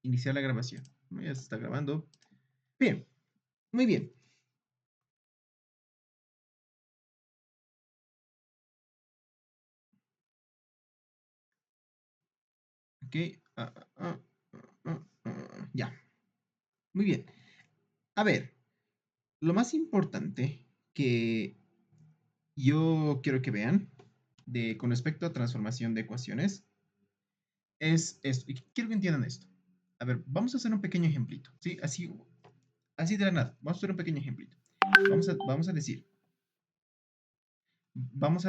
iniciar la grabación. Ya se está grabando. Bien, muy bien. Ok. Ya, muy bien. A ver, lo más importante que yo quiero que vean con respecto a transformación de ecuaciones es esto. Y quiero que entiendan esto. A ver, vamos a hacer un pequeño ejemplito, ¿sí? Así de la nada. Vamos a hacer un pequeño ejemplito. Vamos a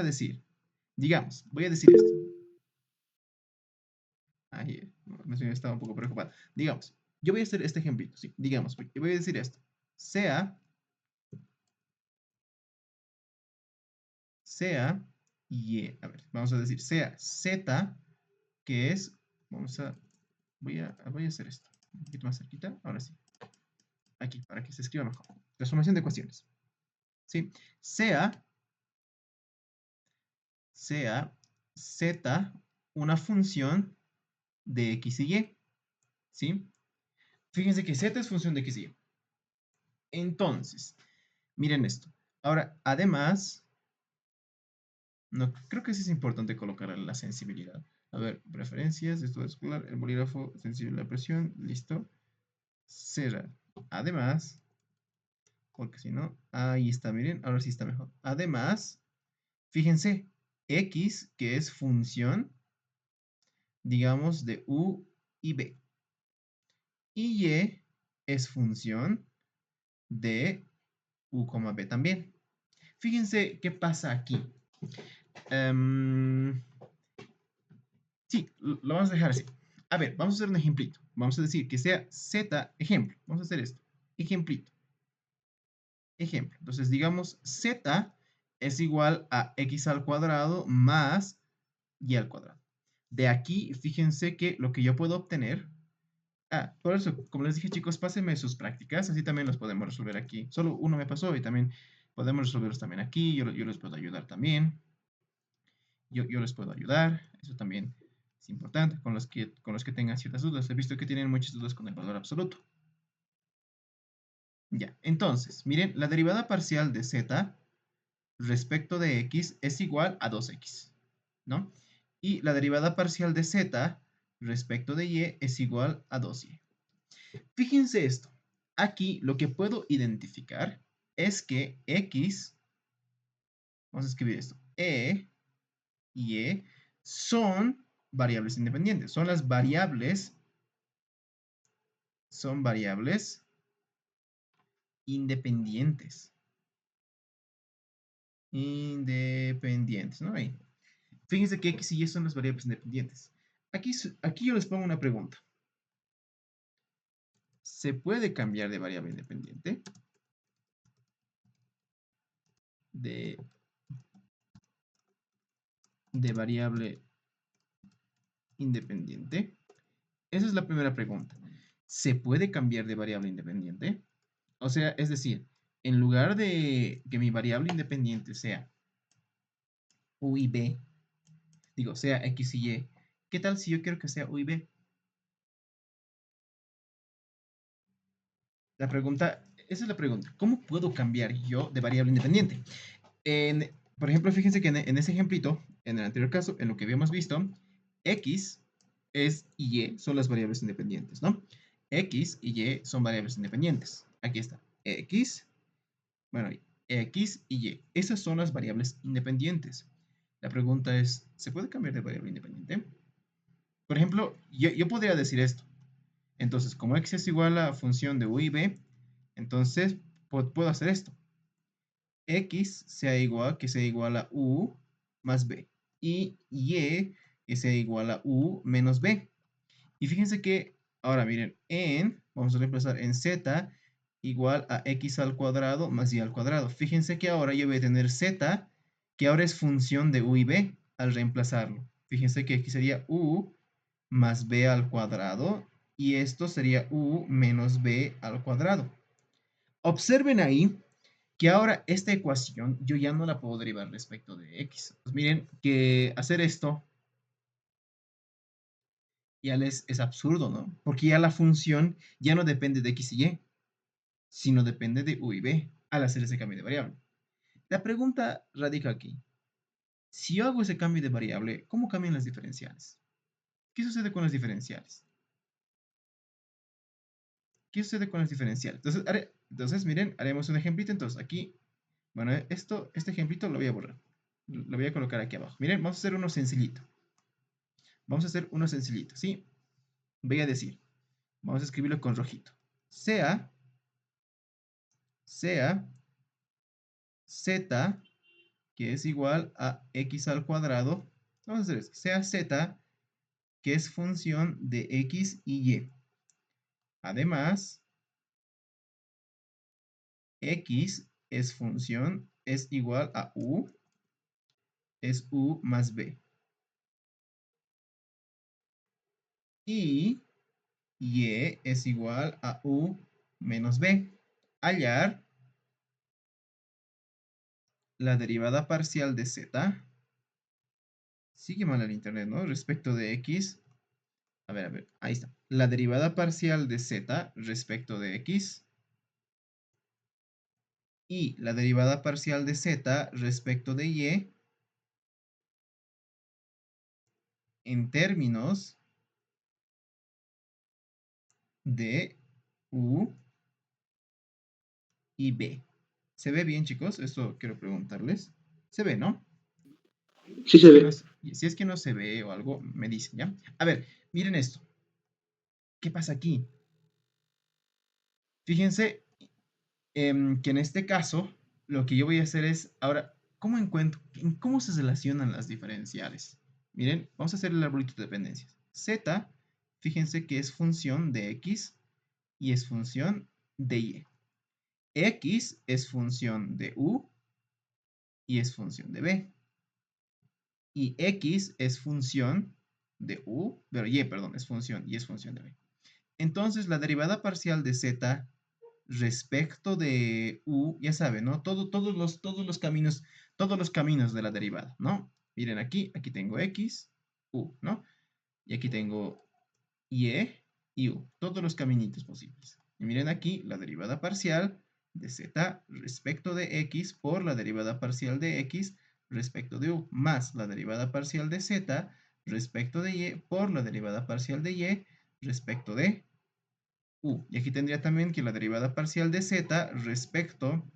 decir, digamos, voy a decir esto. Ahí, no sé, estaba un poco preocupado. Digamos, yo voy a hacer este ejemplito, ¿sí? Digamos, voy a decir esto. Sea y, a ver, vamos a decir, sea z, que es, voy a hacer esto. Un poquito más cerquita, ahora sí. Aquí, para que se escriba mejor. Transformación de ecuaciones. ¿Sí? Sea z una función de x y y. ¿Sí? Fíjense que z es función de x y y. Entonces, miren esto. Ahora, además, no, creo que sí es importante colocar la sensibilidad. A ver, preferencias, estudio escolar, el bolígrafo, sensible a la presión, listo. Cerrar. Además, porque si no, ahí está, miren, ahora sí está mejor. Además, fíjense, x, que es función, digamos, de u y b. Y y es función de u, b también. Fíjense qué pasa aquí. Em, sí, lo vamos a dejar así. A ver, vamos a hacer un ejemplito. Vamos a decir que sea z, ejemplo. Vamos a hacer esto. Ejemplito. Ejemplo. Entonces, digamos, z es igual a x al cuadrado más y al cuadrado. De aquí, fíjense que lo que yo puedo obtener. Ah, por eso, como les dije, chicos, pásenme sus prácticas. Así también los podemos resolver aquí. Solo uno me pasó y también podemos resolverlos también aquí. Yo les puedo ayudar también. Yo les puedo ayudar. Eso también es importante con los que tengan ciertas dudas. He visto que tienen muchas dudas con el valor absoluto. Ya, entonces, miren, la derivada parcial de z respecto de x es igual a 2x, ¿no? Y la derivada parcial de z respecto de y es igual a 2y. Fíjense esto. Aquí lo que puedo identificar es que x, vamos a escribir esto, y son variables independientes. Son variables independientes. Independientes, ¿no? Ahí. Fíjense que x y y son las variables independientes. Aquí yo les pongo una pregunta. ¿Se puede cambiar de variable independiente? De, de variable independiente. Esa es la primera pregunta. ¿Se puede cambiar de variable independiente? O sea, es decir, en lugar de que mi variable independiente sea u y b, digo, sea x y y, ¿qué tal si yo quiero que sea u y b? Esa es la pregunta. ¿Cómo puedo cambiar yo de variable independiente? Por ejemplo, fíjense que en ese ejemplito, en el anterior caso, en lo que habíamos visto, x y y son las variables independientes, ¿no? X y y son variables independientes. Aquí está. Bueno, x y y. Esas son las variables independientes. La pregunta es, ¿se puede cambiar de variable independiente? Por ejemplo, yo podría decir esto. Entonces, como x es igual a función de u y b, entonces puedo hacer esto. X sea igual a u más b. Y y que sea igual a u menos b. Y fíjense que, ahora miren, vamos a reemplazar en z igual a x al cuadrado más y al cuadrado. Fíjense que ahora yo voy a tener z, que ahora es función de u y b, al reemplazarlo. Fíjense que aquí sería u más b al cuadrado, y esto sería u menos b al cuadrado. Observen ahí que ahora esta ecuación yo ya no la puedo derivar respecto de x. Pues miren que hacer esto Ya es absurdo, ¿no? Porque ya la función ya no depende de x y y, sino depende de u y b al hacer ese cambio de variable. La pregunta radica aquí. Si yo hago ese cambio de variable, ¿cómo cambian las diferenciales? ¿Qué sucede con las diferenciales? ¿Qué sucede con las diferenciales? Entonces, miren, haremos un ejemplito. Entonces, aquí, bueno, este ejemplito lo voy a borrar. Lo voy a colocar aquí abajo. Miren, vamos a hacer uno sencillito. Vamos a hacer uno sencillito, ¿sí? Voy a decir, vamos a escribirlo con rojito. Sea z, que es igual a x al cuadrado. Vamos a hacer esto. Sea z, que es función de x y y. Además, x es igual a u, es u más b. Y y es igual a u menos b. Hallar la derivada parcial de z. Sigue mal el internet, ¿no? Respecto de x. A ver, ahí está. La derivada parcial de z respecto de x. Y la derivada parcial de z respecto de y en términos de u y b. ¿Se ve bien, chicos? Esto quiero preguntarles. ¿Se ve, no? Sí Si es se que no, ve. si es que no se ve o algo, me dicen, ¿ya? A ver, miren esto. ¿Qué pasa aquí? Fíjense que en este caso, lo que yo voy a hacer es, ahora, ¿cómo se relacionan las diferenciales? Miren, vamos a hacer el arbolito de dependencias. Z, fíjense que es función de x y es función de y. X es función de u y es función de b. Y x es función de u, pero y, perdón, es función y es función de b. Entonces, la derivada parcial de z respecto de u, ya saben, ¿no? Todos los caminos de la derivada, ¿no? Miren aquí tengo x, u, ¿no? Y aquí tengo y u, todos los caminitos posibles. Y miren aquí la derivada parcial de z respecto de x por la derivada parcial de x respecto de u, más la derivada parcial de z respecto de y por la derivada parcial de y respecto de u. Y aquí tendría también que la derivada parcial de z respecto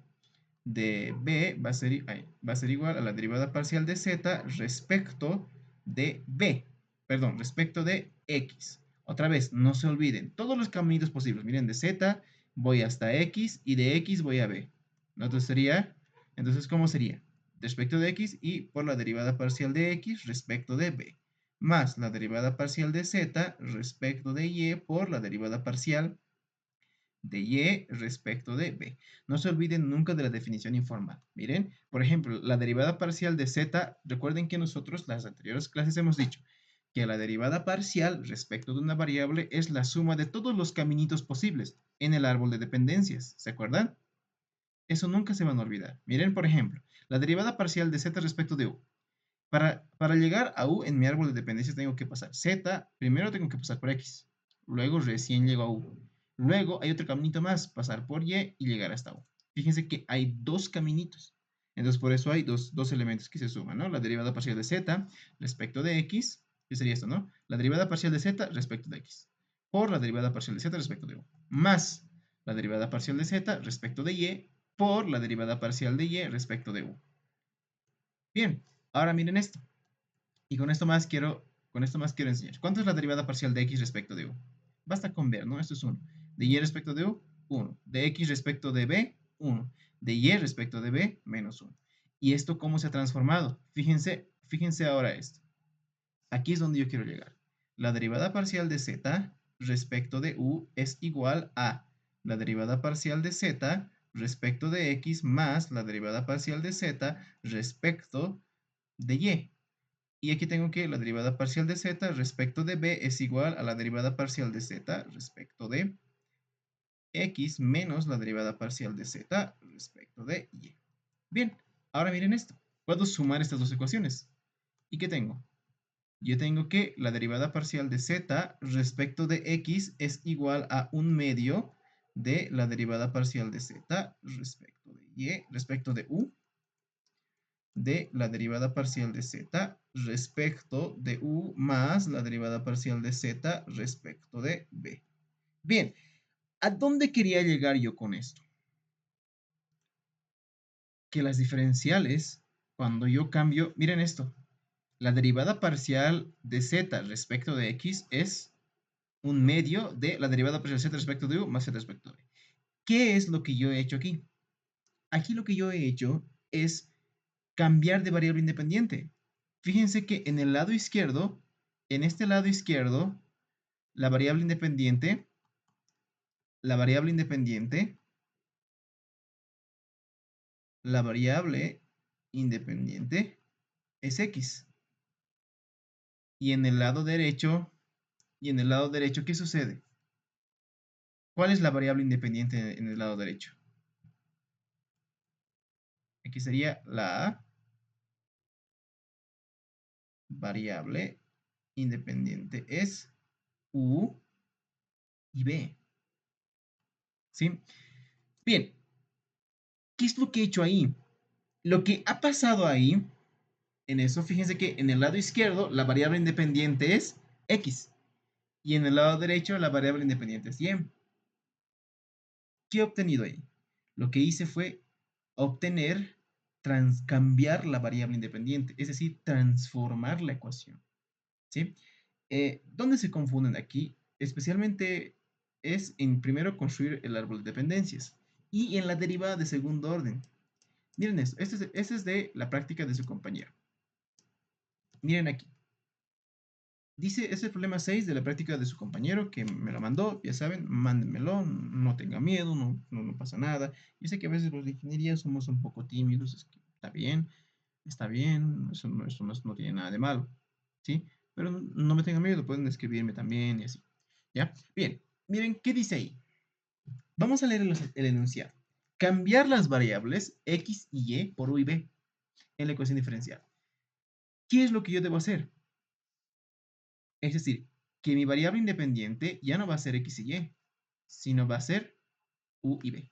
de b va a ser igual a la derivada parcial de z respecto de b. Perdón, respecto de x. Otra vez, no se olviden, todos los caminos posibles. Miren, de z voy hasta x y de x voy a b. Entonces, ¿cómo sería? Respecto de x y por la derivada parcial de x respecto de b. Más la derivada parcial de z respecto de y por la derivada parcial de y respecto de b. No se olviden nunca de la definición informal. Miren, por ejemplo, la derivada parcial de z, recuerden que nosotros las anteriores clases hemos dicho que la derivada parcial respecto de una variable es la suma de todos los caminitos posibles en el árbol de dependencias. ¿Se acuerdan? Eso nunca se van a olvidar. Miren, por ejemplo, la derivada parcial de z respecto de u. Para llegar a u en mi árbol de dependencias tengo que pasar z, primero tengo que pasar por x, luego recién llego a u. Luego hay otro caminito más, pasar por y y llegar hasta u. Fíjense que hay dos caminitos. Entonces por eso hay dos elementos que se suman, ¿no? La derivada parcial de z respecto de x, que sería esto, ¿no? La derivada parcial de z respecto de x, por la derivada parcial de z respecto de u, más la derivada parcial de z respecto de y, por la derivada parcial de y respecto de u. Bien, ahora miren esto. Y con esto más quiero enseñar. ¿Cuánto es la derivada parcial de x respecto de u? Basta con ver, ¿no? Esto es 1. De y respecto de u, 1. De x respecto de b, 1. De y respecto de b, menos 1. ¿Y esto cómo se ha transformado? Fíjense ahora esto. Aquí es donde yo quiero llegar. La derivada parcial de z respecto de u es igual a la derivada parcial de z respecto de x más la derivada parcial de z respecto de y. Y aquí tengo que la derivada parcial de z respecto de b es igual a la derivada parcial de z respecto de x menos la derivada parcial de z respecto de y. Bien, ahora miren esto. Puedo sumar estas dos ecuaciones. ¿Y qué tengo? yo tengo que la derivada parcial de z respecto de x es igual a un medio de la derivada parcial de z respecto de y, respecto de u, de la derivada parcial de z respecto de u más la derivada parcial de z respecto de b. Bien, ¿a dónde quería llegar yo con esto? Que las diferenciales, cuando yo cambio, miren esto, la derivada parcial de z respecto de x es un medio de la derivada parcial de z respecto de u más z respecto de b. ¿Qué es lo que yo he hecho aquí? Aquí lo que yo he hecho es cambiar de variable independiente. Fíjense que en el lado izquierdo, en este lado izquierdo, la variable independiente, la variable independiente, la variable independiente es x. Y en el lado derecho, ¿qué sucede? ¿Cuál es la variable independiente en el lado derecho? Aquí sería la variable independiente es u y b. ¿Sí? Bien, ¿qué es lo que he hecho ahí? Lo que ha pasado ahí, en eso, fíjense que en el lado izquierdo la variable independiente es x. Y en el lado derecho la variable independiente es y. ¿Qué he obtenido ahí? Lo que hice fue obtener, cambiar la variable independiente, es decir, transformar la ecuación. ¿Sí? ¿Dónde se confunden aquí? Especialmente es en primero construir el árbol de dependencias y en la derivada de segundo orden. Miren esto, este es de la práctica de su compañero. Miren aquí. Dice, es el problema 6 de la práctica de su compañero que me lo mandó, ya saben, mándenmelo, no tenga miedo, no pasa nada. Yo sé que a veces los de ingeniería somos un poco tímidos, es que está bien, no tiene nada de malo, ¿sí? Pero no me tengan miedo, pueden escribirme también y así, ¿ya? Bien, miren, ¿qué dice ahí? Vamos a leer el enunciado. Cambiar las variables x y y por u y b en la ecuación diferencial. ¿Qué es lo que yo debo hacer? Es decir, que mi variable independiente ya no va a ser x y y, sino va a ser u y b.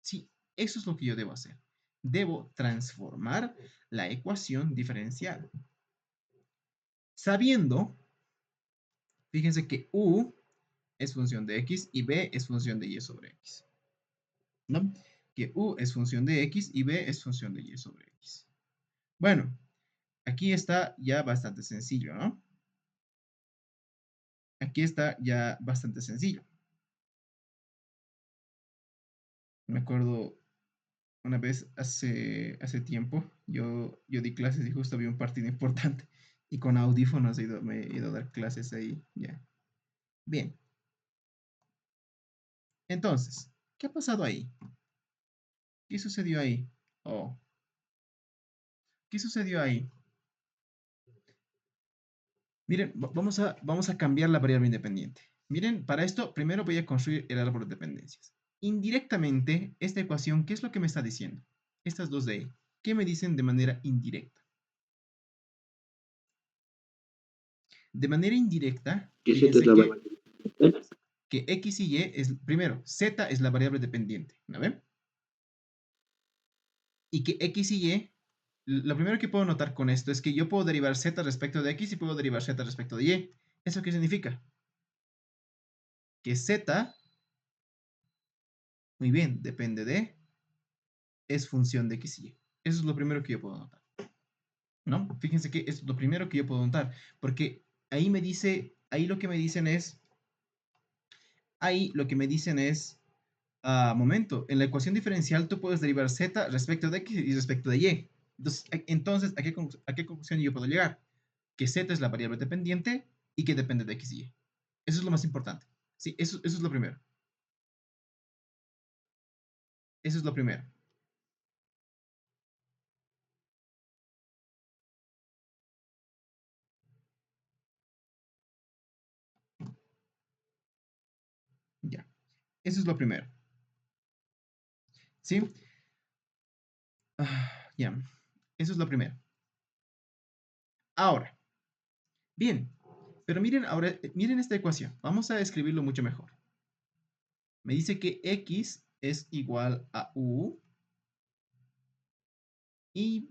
Sí, eso es lo que yo debo hacer. Debo transformar la ecuación diferencial. Sabiendo, fíjense que u es función de x y b es función de y sobre x. ¿No? Que u es función de x y b es función de y sobre x. Bueno, aquí está ya bastante sencillo, ¿no? Aquí está ya bastante sencillo. Me acuerdo una vez hace tiempo, yo di clases y justo había un partido importante y con audífonos me he ido a dar clases ahí, ya. Bien, entonces, ¿qué ha pasado ahí? ¿Qué sucedió ahí? Oh, ¿qué sucedió ahí? Miren, vamos a cambiar la variable independiente. Miren, para esto primero voy a construir el árbol de dependencias. Indirectamente, esta ecuación, ¿qué es lo que me está diciendo? Estas dos de ahí, ¿qué me dicen de manera indirecta? De manera indirecta, Que Z es fíjense la que variable. x y y es, primero, z es la variable dependiente, ¿no ven? Y que x y y, lo primero que puedo notar con esto es que yo puedo derivar z respecto de x y puedo derivar z respecto de y. ¿Eso qué significa? Que z, muy bien, depende de, es función de x y y. Eso es lo primero que yo puedo notar, ¿no? Fíjense que es lo primero que yo puedo notar, porque ahí me dice, ahí lo que me dicen es, momento, en la ecuación diferencial tú puedes derivar z respecto de x y respecto de y. Entonces, ¿a qué conclusión yo puedo llegar? Que z es la variable dependiente y que depende de x y y. Eso es lo más importante. Sí, eso es lo primero. Eso es lo primero. Ya. Eso es lo primero. ¿Sí? Ya. Eso es lo primero. Ahora, Bien, pero miren ahora, miren esta ecuación. Vamos a escribirlo mucho mejor. Me dice que x es igual a u y,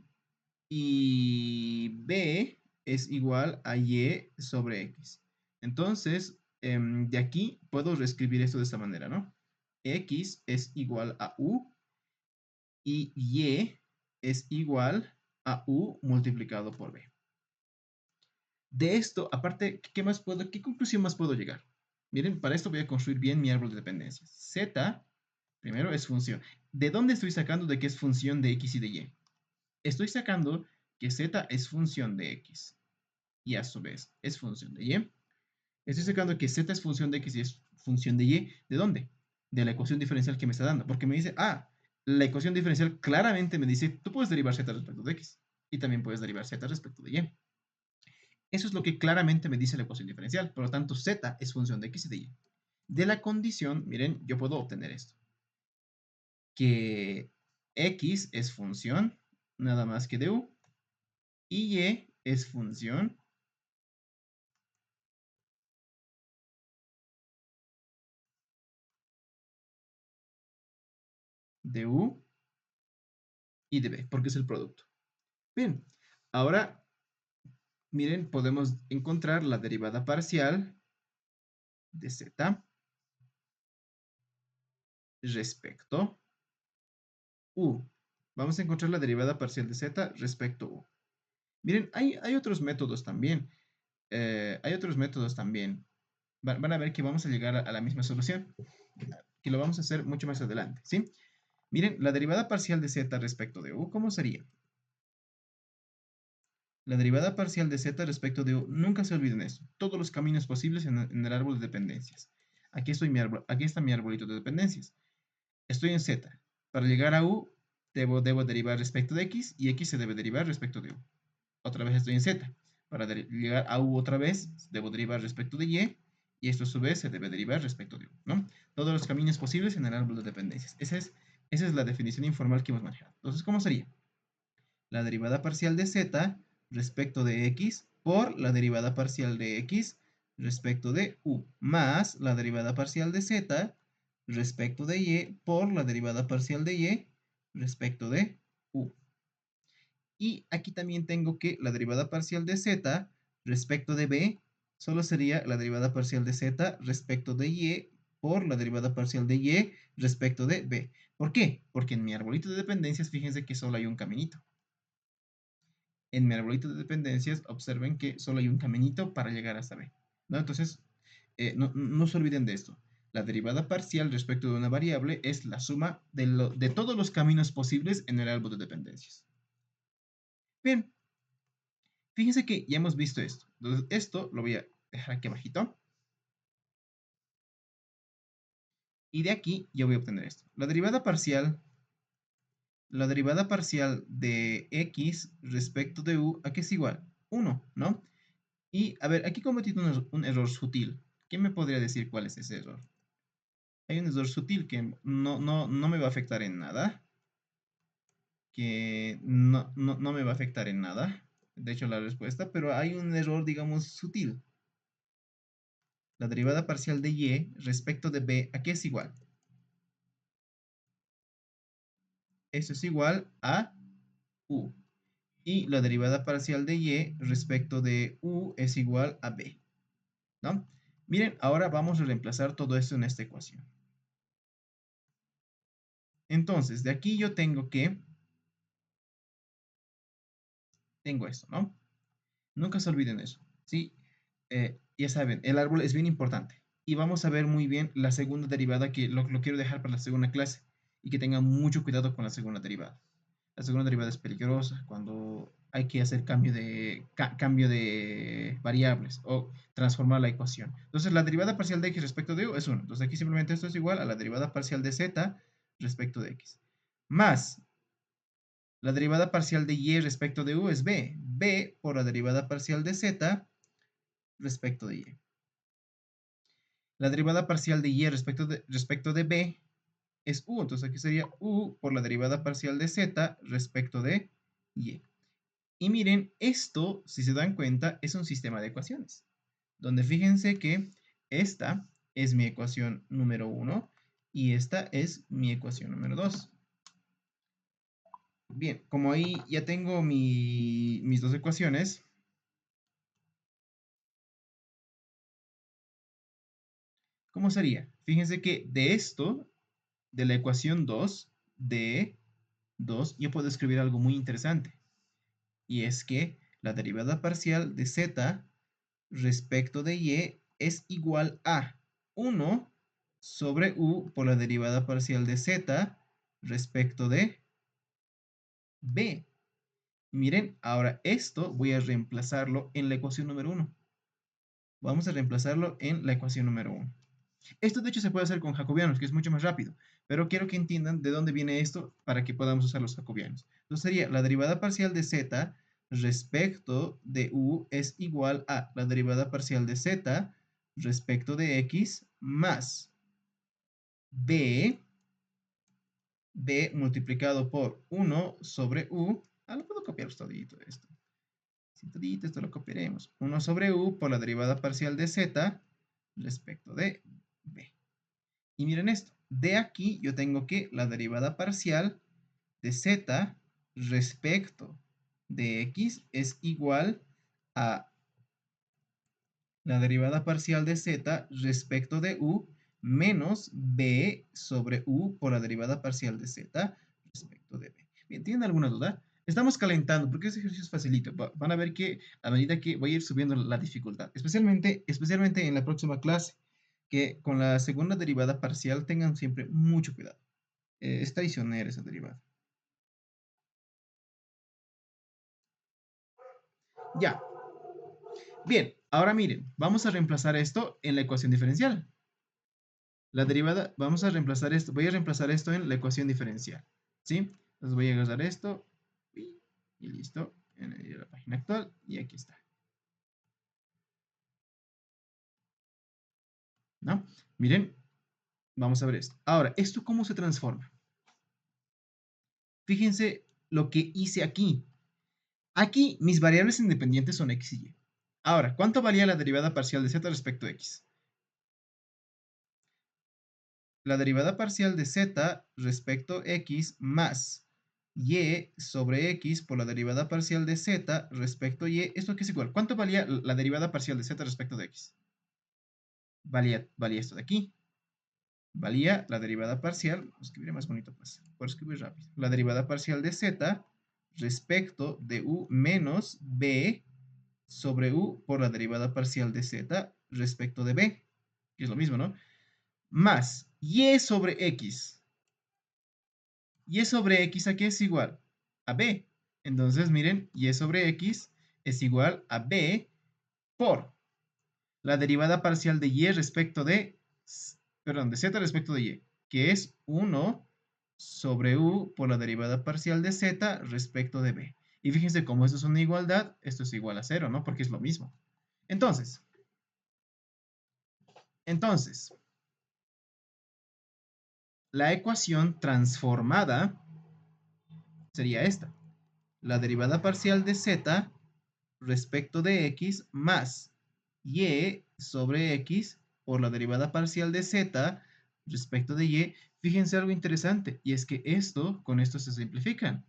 b es igual a y sobre x. Entonces, de aquí puedo reescribir esto de esta manera, ¿no? X es igual a u y y es igual a u multiplicado por b. De esto, aparte, ¿qué conclusión más puedo llegar? Miren, para esto voy a construir bien mi árbol de dependencias. Z, primero, es función. ¿De dónde estoy sacando de que es función de x y de y? Estoy sacando que z es función de x y a su vez es función de y. Estoy sacando que z es función de x y es función de y. ¿De dónde? De la ecuación diferencial que me está dando. Porque me dice, la ecuación diferencial claramente me dice, tú puedes derivar z respecto de x y también puedes derivar z respecto de y. Eso es lo que claramente me dice la ecuación diferencial. Por lo tanto, z es función de x y de y. De la condición, miren, yo puedo obtener esto. Que x es función nada más que de u y y es función de u y de b, porque es el producto. Bien, ahora, miren, podemos encontrar la derivada parcial de z respecto u. Vamos a encontrar la derivada parcial de z respecto u. Miren, hay otros métodos también. Hay otros métodos también. Van a ver que vamos a llegar a la misma solución, que lo vamos a hacer mucho más adelante, ¿sí? Miren, la derivada parcial de z respecto de u, ¿cómo sería? La derivada parcial de z respecto de u, nunca se olviden eso. Todos los caminos posibles en el árbol de dependencias. Aquí está mi arbolito de dependencias. Estoy en z. Para llegar a u, debo derivar respecto de x y x se debe derivar respecto de u. Otra vez estoy en z. Para llegar a u otra vez, debo derivar respecto de y esto a su vez se debe derivar respecto de u, ¿no? Todos los caminos posibles en el árbol de dependencias. Esa es la definición informal que hemos manejado. Entonces, ¿cómo sería? La derivada parcial de z respecto de x por la derivada parcial de x respecto de u, más la derivada parcial de z respecto de y por la derivada parcial de y respecto de u. Y aquí también tengo que la derivada parcial de z respecto de b solo sería la derivada parcial de z respecto de y por la derivada parcial de y respecto de b. ¿Por qué? Porque en mi arbolito de dependencias, fíjense que solo hay un caminito. En mi arbolito de dependencias, observen que solo hay un caminito para llegar hasta b, ¿no? Entonces, no se olviden de esto. La derivada parcial respecto de una variable es la suma de todos los caminos posibles en el árbol de dependencias. Bien, fíjense que ya hemos visto esto. Entonces, esto lo voy a dejar aquí abajito. Y de aquí yo voy a obtener esto. La derivada parcial de x respecto de u, ¿a qué es igual? 1, ¿no? Y, a ver, aquí he cometido un error sutil. ¿Quién me podría decir cuál es ese error? Hay un error sutil que no me va a afectar en nada. Que no me va a afectar en nada. De hecho, la respuesta, pero hay un error, digamos, sutil. La derivada parcial de y respecto de b, ¿a qué es igual? Eso es igual a u. Y la derivada parcial de y respecto de u es igual a b, ¿no? Miren, ahora vamos a reemplazar todo esto en esta ecuación. Entonces, de aquí yo tengo esto, ¿no? Nunca se olviden eso, ¿sí? Ya saben, el árbol es bien importante. Y vamos a ver muy bien la segunda derivada, que lo quiero dejar para la segunda clase. Y que tengan mucho cuidado con la segunda derivada. La segunda derivada es peligrosa cuando hay que hacer cambio de variables o transformar la ecuación. Entonces, la derivada parcial de x respecto de u es 1. Entonces, aquí simplemente esto es igual a la derivada parcial de z respecto de x. Más la derivada parcial de y respecto de u es b. b por la derivada parcial de z respecto de y. La derivada parcial de y respecto de b es u. Entonces aquí sería u por la derivada parcial de z respecto de y. Y miren, esto, si se dan cuenta, es un sistema de ecuaciones, donde fíjense que esta es mi ecuación número 1 y esta es mi ecuación número 2. Bien, como ahí ya tengo mis dos ecuaciones, ¿cómo sería? Fíjense que de esto, de la ecuación 2, de 2, yo puedo escribir algo muy interesante. Y es que la derivada parcial de z respecto de y es igual a 1 sobre u por la derivada parcial de z respecto de b. Miren, ahora esto voy a reemplazarlo en la ecuación número 1. Vamos a reemplazarlo en la ecuación número 1. Esto de hecho se puede hacer con jacobianos, que es mucho más rápido, pero quiero que entiendan de dónde viene esto para que podamos usar los jacobianos. Entonces sería la derivada parcial de z respecto de u es igual a la derivada parcial de z respecto de x más b, multiplicado por 1 sobre u. Lo puedo copiar todito esto. Si todito esto lo copiaremos. 1 sobre u por la derivada parcial de z respecto de b. Y miren esto, de aquí yo tengo que la derivada parcial de z respecto de x es igual a la derivada parcial de z respecto de u menos b sobre u por la derivada parcial de z respecto de b. Bien, ¿tienen alguna duda? Estamos calentando porque este ejercicio es facilito. Van a ver que a medida que voy a ir subiendo la dificultad, especialmente en la próxima clase, que con la segunda derivada parcial tengan siempre mucho cuidado. Es traicionera esa derivada. Ya. Bien, ahora miren, vamos a reemplazar esto en la ecuación diferencial. La derivada, vamos a reemplazar esto, voy a reemplazar esto en la ecuación diferencial, ¿sí? Entonces voy a agarrar esto y listo, en la página actual y aquí está, ¿no? Miren, vamos a ver esto. Ahora, ¿esto cómo se transforma? Fíjense lo que hice aquí. Aquí mis variables independientes son x y y. Ahora, ¿cuánto valía la derivada parcial de z respecto a x? La derivada parcial de z respecto x más y sobre x por la derivada parcial de z respecto a y, ¿esto qué es igual? ¿Cuánto valía la derivada parcial de z respecto de x? Valía esto de aquí. Valía la derivada parcial, lo escribiré más bonito pues, por escribir rápido. La derivada parcial de z respecto de u menos b sobre u por la derivada parcial de z respecto de b, que es lo mismo, ¿no? Más y sobre x. Y sobre x aquí es igual a b. Entonces, miren, y sobre x es igual a b por la derivada parcial de y respecto de, perdón, de z respecto de y, que es 1 sobre u por la derivada parcial de z respecto de b. Y fíjense, como esto es una igualdad, esto es igual a 0, ¿no? Porque es lo mismo. Entonces, la ecuación transformada sería esta. La derivada parcial de z respecto de x más y sobre x por la derivada parcial de z respecto de y. Fíjense algo interesante, y es que esto con esto se simplifican,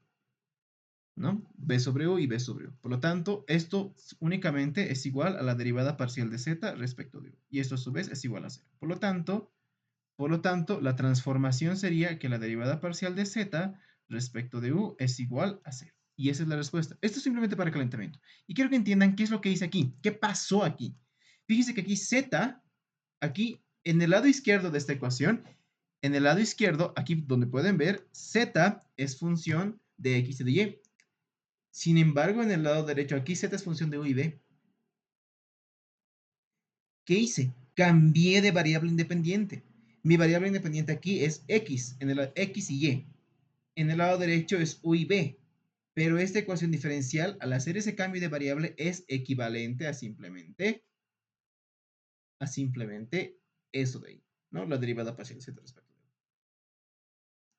¿no? B sobre u y b sobre u. Por lo tanto, esto únicamente es igual a la derivada parcial de z respecto de u. Y esto a su vez es igual a 0. Por lo tanto, la transformación sería que la derivada parcial de z respecto de u es igual a 0. Y esa es la respuesta. Esto es simplemente para calentamiento. Y quiero que entiendan qué es lo que hice aquí. ¿Qué pasó aquí? Fíjense que aquí z, aquí en el lado izquierdo de esta ecuación, en el lado izquierdo, aquí donde pueden ver, z es función de x y de y. Sin embargo, en el lado derecho, aquí z es función de u y b. ¿Qué hice? Cambié de variable independiente. Mi variable independiente aquí es x, en el x y y. En el lado derecho es u y b. Pero esta ecuación diferencial, al hacer ese cambio de variable, es equivalente a simplemente eso de ahí, ¿no? La derivada parcial z respecto de u.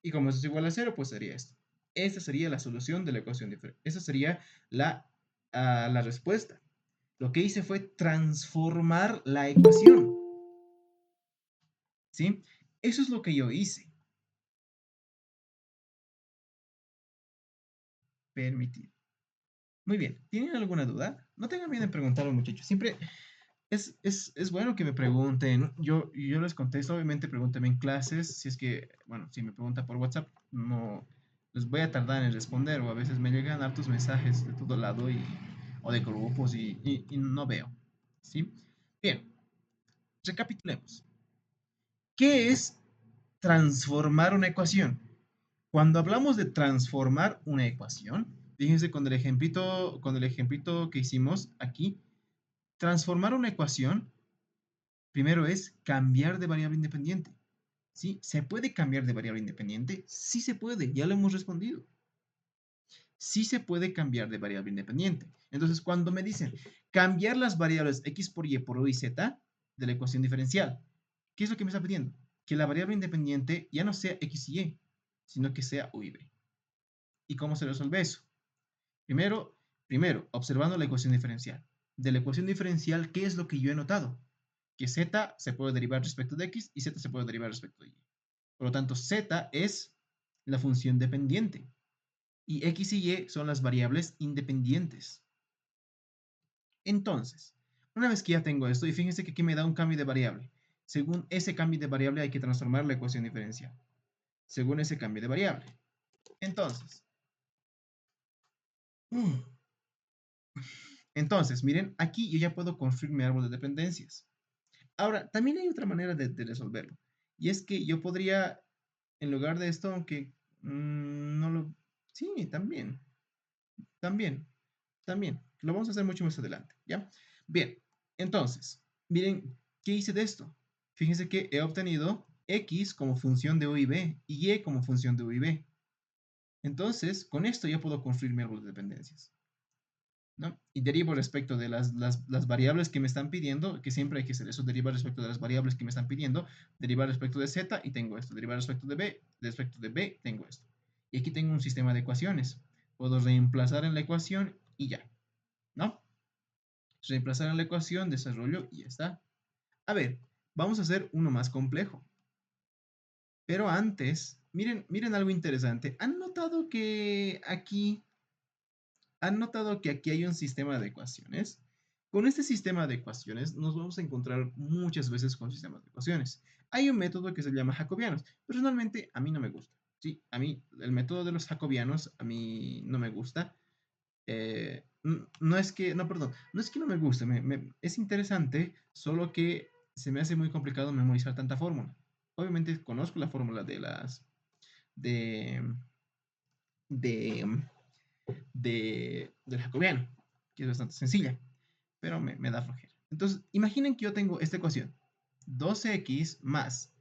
Y como eso es igual a 0, pues sería esto. Esta sería la solución de la ecuación diferencial. Esa sería la respuesta. Lo que hice fue transformar la ecuación. ¿Sí? Eso es lo que yo hice. Permitido. Muy bien. ¿Tienen alguna duda? No tengan miedo en preguntarlo, muchachos. Siempre es bueno que me pregunten. Yo les contesto. Obviamente, pregúntenme en clases. Si es que, bueno, si me preguntan por WhatsApp, no les voy a tardar en responder. O a veces me llegan hartos mensajes de todo lado o de grupos y no veo. ¿Sí? Bien. Recapitulemos. ¿Qué es transformar una ecuación? Cuando hablamos de transformar una ecuación, fíjense con el ejemplito que hicimos aquí, transformar una ecuación primero es cambiar de variable independiente. ¿Sí? ¿Se puede cambiar de variable independiente? Sí se puede, ya lo hemos respondido. Sí se puede cambiar de variable independiente. Entonces, cuando me dicen cambiar las variables x por y por y z de la ecuación diferencial, ¿qué es lo que me está pidiendo? Que la variable independiente ya no sea x y y, sino que sea u y b. ¿Y cómo se resuelve eso? Primero, observando la ecuación diferencial. De la ecuación diferencial, ¿qué es lo que yo he notado? Que z se puede derivar respecto de x y z se puede derivar respecto de y. Por lo tanto, z es la función dependiente y x y y son las variables independientes. Entonces, una vez que ya tengo esto, y fíjense que aquí me da un cambio de variable. Según ese cambio de variable hay que transformar la ecuación diferencial. Según ese cambio de variable. Entonces, miren, aquí yo ya puedo construir mi árbol de dependencias. Ahora, también hay otra manera de resolverlo. Y es que yo podría, en lugar de esto, aunque no lo... Sí, también, también. Lo vamos a hacer mucho más adelante, ¿ya? Bien, entonces, miren, ¿qué hice de esto? Fíjense que he obtenido x como función de u y b y y como función de u y b. Entonces, con esto ya puedo construir mi árbol de dependencias. ¿No? Y derivo respecto de las variables que me están pidiendo, que siempre hay que hacer eso, derivar respecto de las variables que me están pidiendo, derivar respecto de z y tengo esto, derivar respecto de b, tengo esto. Y aquí tengo un sistema de ecuaciones. Puedo reemplazar en la ecuación y ya, ¿no? Reemplazar en la ecuación, desarrollo y ya está. A ver, vamos a hacer uno más complejo. Pero antes, miren algo interesante. ¿Han notado que aquí hay un sistema de ecuaciones? Con este sistema de ecuaciones nos vamos a encontrar muchas veces con sistemas de ecuaciones. Hay un método que se llama jacobianos. Personalmente, a mí no me gusta. Sí, a mí el método de los jacobianos a mí no me gusta. No es que, no, perdón, no es que no me guste, es interesante, solo que se me hace muy complicado memorizar tanta fórmula. Obviamente conozco la fórmula de, de, del jacobiano, que es bastante sencilla, pero me da flojera. Entonces, imaginen que yo tengo esta ecuación. 2x más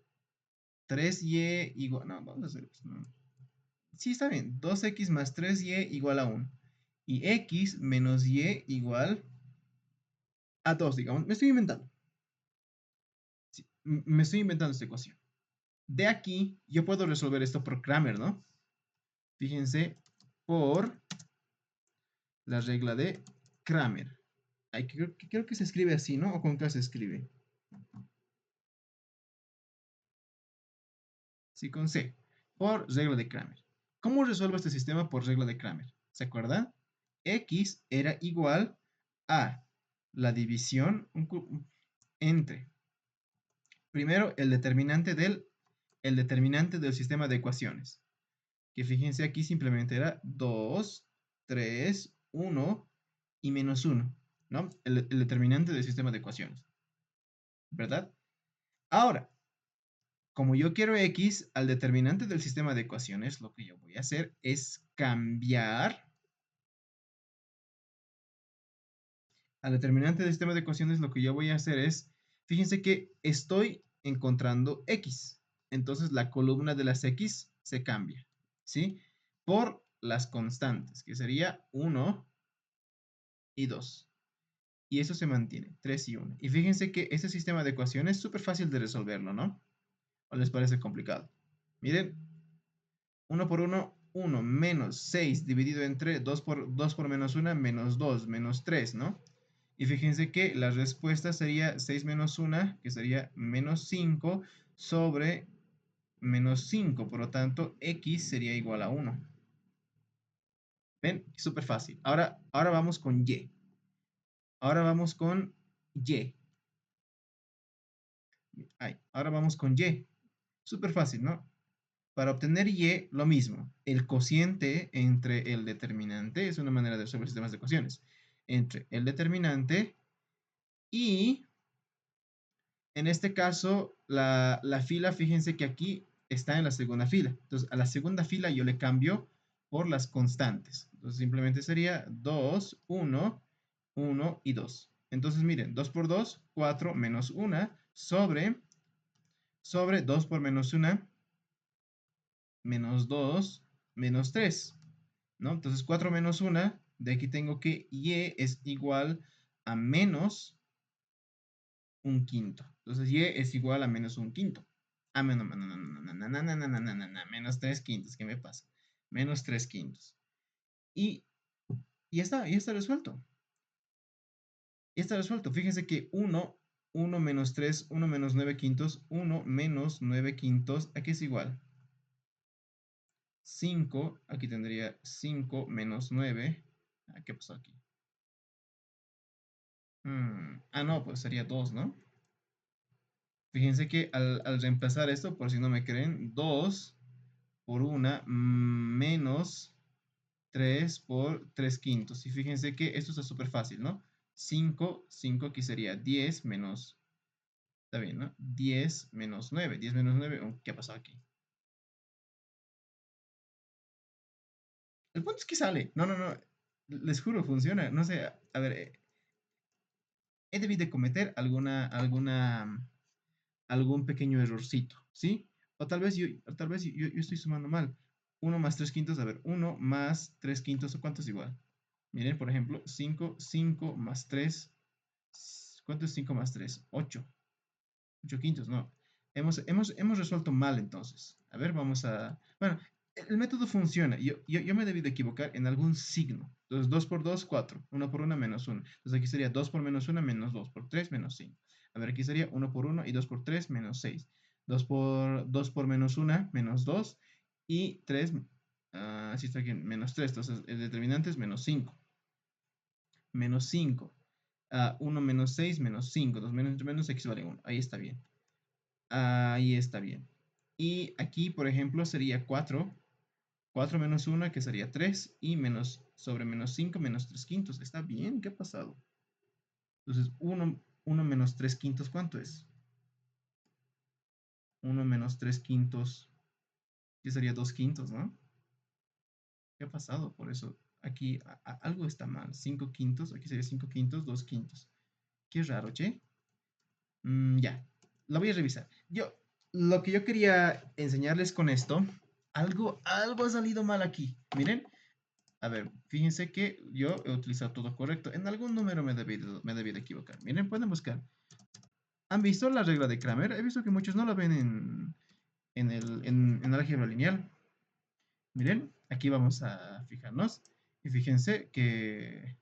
3y igual... No, vamos a hacer esto. No. Sí, está bien. 2x más 3y igual a 1. Y x menos y igual a 2, digamos. Me estoy inventando. Sí, me estoy inventando esta ecuación. De aquí, yo puedo resolver esto por Cramer, ¿no? Fíjense, por la regla de Cramer. Creo que se escribe así, ¿no? ¿O con qué se escribe? Sí, con C. Por regla de Cramer. ¿Cómo resuelvo este sistema por regla de Cramer? ¿Se acuerdan? X era igual a la división entre, primero, el determinante del sistema de ecuaciones. Que fíjense aquí simplemente era 2, 3, 1 y menos 1, ¿no? El determinante del sistema de ecuaciones, ¿verdad? Ahora, como yo quiero x al determinante del sistema de ecuaciones, lo que yo voy a hacer es cambiar al determinante del sistema de ecuaciones, lo que yo voy a hacer es, fíjense que estoy encontrando x, entonces la columna de las x se cambia, ¿sí? Por las constantes, que sería 1 y 2. Y eso se mantiene, 3 y 1. Y fíjense que este sistema de ecuaciones es súper fácil de resolverlo, ¿no? ¿O les parece complicado? Miren, uno por uno 1 menos 6 dividido entre 2 por menos 1, menos 2, menos 3, ¿no? Y fíjense que la respuesta sería 6 menos 1, que sería menos 5, sobre menos 5. Por lo tanto, x sería igual a 1. ¿Ven? Súper fácil. Ahora vamos con y. Ahora vamos con y. Ahora vamos con y. Súper fácil, ¿no? Para obtener y, lo mismo. El cociente entre el determinante, es una manera de resolver sistemas de ecuaciones, entre el determinante y, en este caso, la fila, fíjense que aquí está en la segunda fila. Entonces, a la segunda fila yo le cambio por las constantes. Entonces, simplemente sería 2, 1, 1 y 2. Entonces, miren, 2 por 2, 4 menos 1 sobre 2 por menos 1, menos 2, menos 3, ¿no? Entonces 4 menos 1, de aquí tengo que y es igual a menos un quinto. Entonces y es igual a menos un quinto. Ah, menos 3 quintos, ¿qué me pasa? Menos 3 quintos. Y ya está resuelto. Ya está resuelto. Fíjense que 1 menos 3, 1 menos 9 quintos, 1 menos 9 quintos, ¿a qué es igual? 5, aquí tendría 5 menos 9. ¿Qué pasó aquí? No, pues sería 2, ¿no? Fíjense que al reemplazar esto, por si no me creen, 2 por 1 menos 3 por 3 quintos. Y fíjense que esto está súper fácil, ¿no? 5 aquí sería 10 menos, está bien, ¿no? 10 menos 9. 10 menos 9, ¿qué ha pasado aquí? El punto es que sale. No, les juro, funciona. No sé, a ver, he debido de cometer algún pequeño errorcito, ¿sí? O tal vez yo estoy sumando mal. 1 más 3 quintos, a ver, 1 más 3 quintos, ¿cuánto es igual? Miren, por ejemplo, 5 más 3, ¿cuánto es 5 más 3? 8 quintos, no. Hemos resuelto mal entonces. A ver, vamos a... Bueno, el método funciona. Yo me he debido equivocar en algún signo. Entonces, 2 por 2, 4. 1 por 1, menos 1. Entonces, aquí sería 2 por menos 1, menos 2 por 3, menos 5. A ver, aquí sería 1 por 1 y 2 por 3, menos 6. 2 por menos 1, menos 2. Y 3, así está aquí, menos 3. Entonces, el determinante es menos 5. Menos 5. 1 menos 6, menos 5. 2 menos menos x vale 1. Ahí está bien. Ahí está bien. Y aquí, por ejemplo, sería 4. 4 menos 1, que sería 3. Y menos sobre menos 5, menos 3 quintos. ¿Está bien? ¿Qué ha pasado? Entonces, 1 menos 3 quintos, ¿cuánto es? 1 menos 3 quintos, que sería 2 quintos, ¿no? ¿Qué ha pasado? Por eso, aquí algo está mal. 5 quintos, aquí sería 5 quintos, 2 quintos. Qué raro, che. Ya, lo voy a revisar. Lo que yo quería enseñarles con esto, algo ha salido mal aquí. Miren, a ver, fíjense que yo he utilizado todo correcto. En algún número me debí de equivocar. Miren, pueden buscar. ¿Han visto la regla de Kramer? He visto que muchos no la ven en álgebra lineal. Miren, aquí vamos a fijarnos. Y fíjense que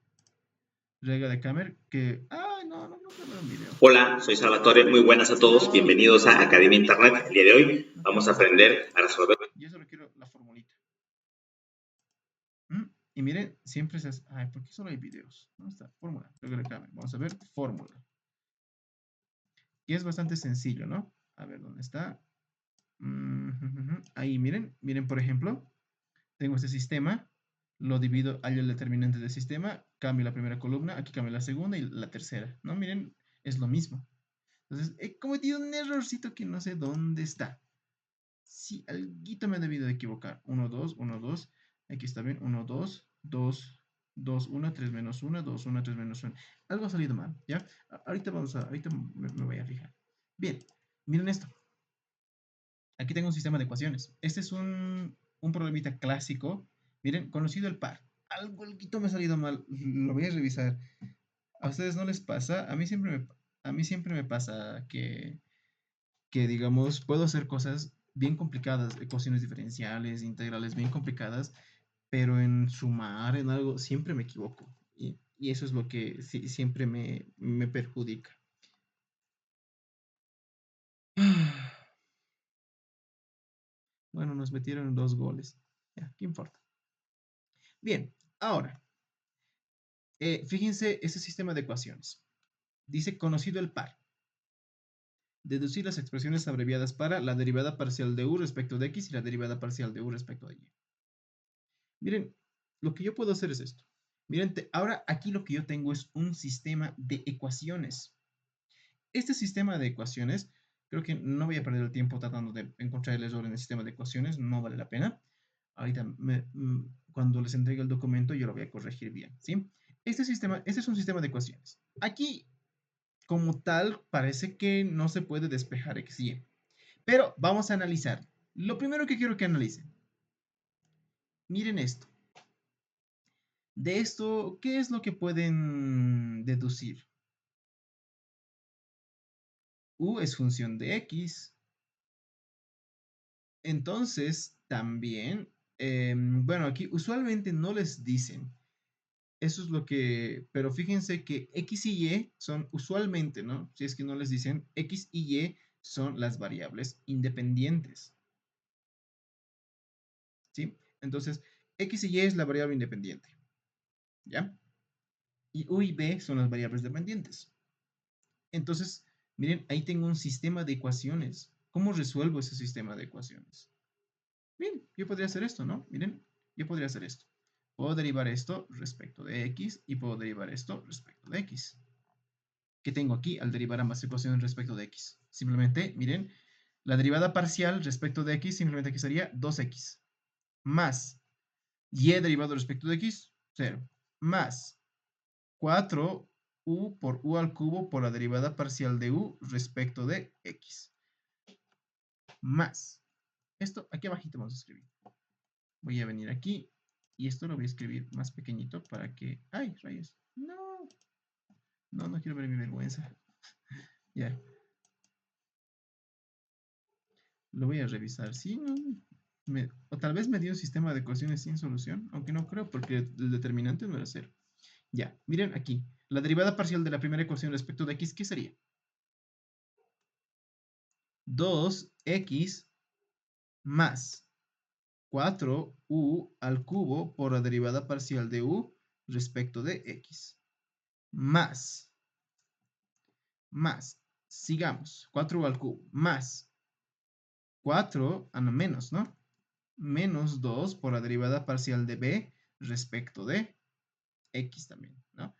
regla de Kramer que... ¡Ay, no puedo ver un video! Hola, soy Salvatore, muy buenas a todos, bienvenidos a Academia Internet. El día de hoy vamos a aprender a resolver... Yo solo quiero la formulita. Y miren, siempre se hace... Ay, ¿por qué solo hay videos? ¿Dónde está? Fórmula. Vamos a ver fórmula. Y es bastante sencillo, ¿no? A ver, ¿dónde está? Ahí, miren, por ejemplo, tengo este sistema, lo divido, hallo el determinante del sistema, cambio la primera columna, aquí cambio la segunda y la tercera, ¿no? Miren, es lo mismo. Entonces, he cometido un errorcito que no sé dónde está. Sí, alguito me he debido de equivocar. 1, 2, 1, 2. Aquí está bien. 1, 2, 2, 2, 1, 3 menos 1, 2, 1, 3 menos 1. Algo ha salido mal, ¿ya? Ahorita me voy a fijar. Bien, miren esto. Aquí tengo un sistema de ecuaciones. Este es un problemita clásico. Miren, conocido el par. Algo me ha salido mal. Lo voy a revisar. ¿A ustedes no les pasa? A mí siempre me pasa que digamos, puedo hacer cosas bien complicadas, ecuaciones diferenciales, integrales bien complicadas, pero en sumar, en algo, siempre me equivoco. Y eso es lo que siempre me perjudica. Bueno, nos metieron 2 goles. Ya, ¿qué importa? Bien, ahora, fíjense ese sistema de ecuaciones. Dice conocido el par. Deducir las expresiones abreviadas para la derivada parcial de u respecto de x y la derivada parcial de u respecto de y. Miren, lo que yo puedo hacer es esto. Miren, ahora aquí lo que yo tengo es un sistema de ecuaciones. Este sistema de ecuaciones, creo que no voy a perder el tiempo tratando de encontrar el error en el sistema de ecuaciones, no vale la pena. Ahorita, cuando les entregue el documento, yo lo voy a corregir bien, ¿sí? Este es un sistema de ecuaciones. Aquí, como tal, parece que no se puede despejar x y y. Pero vamos a analizar. Lo primero que quiero que analicen. Miren esto. De esto, ¿qué es lo que pueden deducir? U es función de x. Entonces, también, bueno, aquí usualmente no les dicen. Eso es lo que, pero fíjense que x y y son usualmente, ¿no? Si es que no les dicen, x y y son las variables independientes. ¿Sí? Entonces, x y y es la variable independiente. ¿Ya? Y u y b son las variables dependientes. Entonces, miren, ahí tengo un sistema de ecuaciones. ¿Cómo resuelvo ese sistema de ecuaciones? Bien, yo podría hacer esto, ¿no? Miren, yo podría hacer esto. Puedo derivar esto respecto de x y puedo derivar esto respecto de x. ¿Qué tengo aquí al derivar ambas ecuaciones respecto de x? Simplemente, miren, la derivada parcial respecto de x simplemente aquí sería 2x más y derivado respecto de x, 0, más 4u por u al cubo por la derivada parcial de u respecto de x. Más. Esto aquí abajito vamos a escribir. Voy a venir aquí y esto lo voy a escribir más pequeñito para que... ¡Ay, rayos! No. No quiero ver mi vergüenza. Ya. Lo voy a revisar. Sí, no. O tal vez me dio un sistema de ecuaciones sin solución, aunque no creo porque el determinante no era 0. Ya, miren aquí. La derivada parcial de la primera ecuación respecto de x, ¿qué sería? 2x más 4u al cubo por la derivada parcial de u respecto de x. Más, sigamos, 4u al cubo, más 4, no, menos, ¿no? Menos 2 por la derivada parcial de b respecto de x también, ¿no?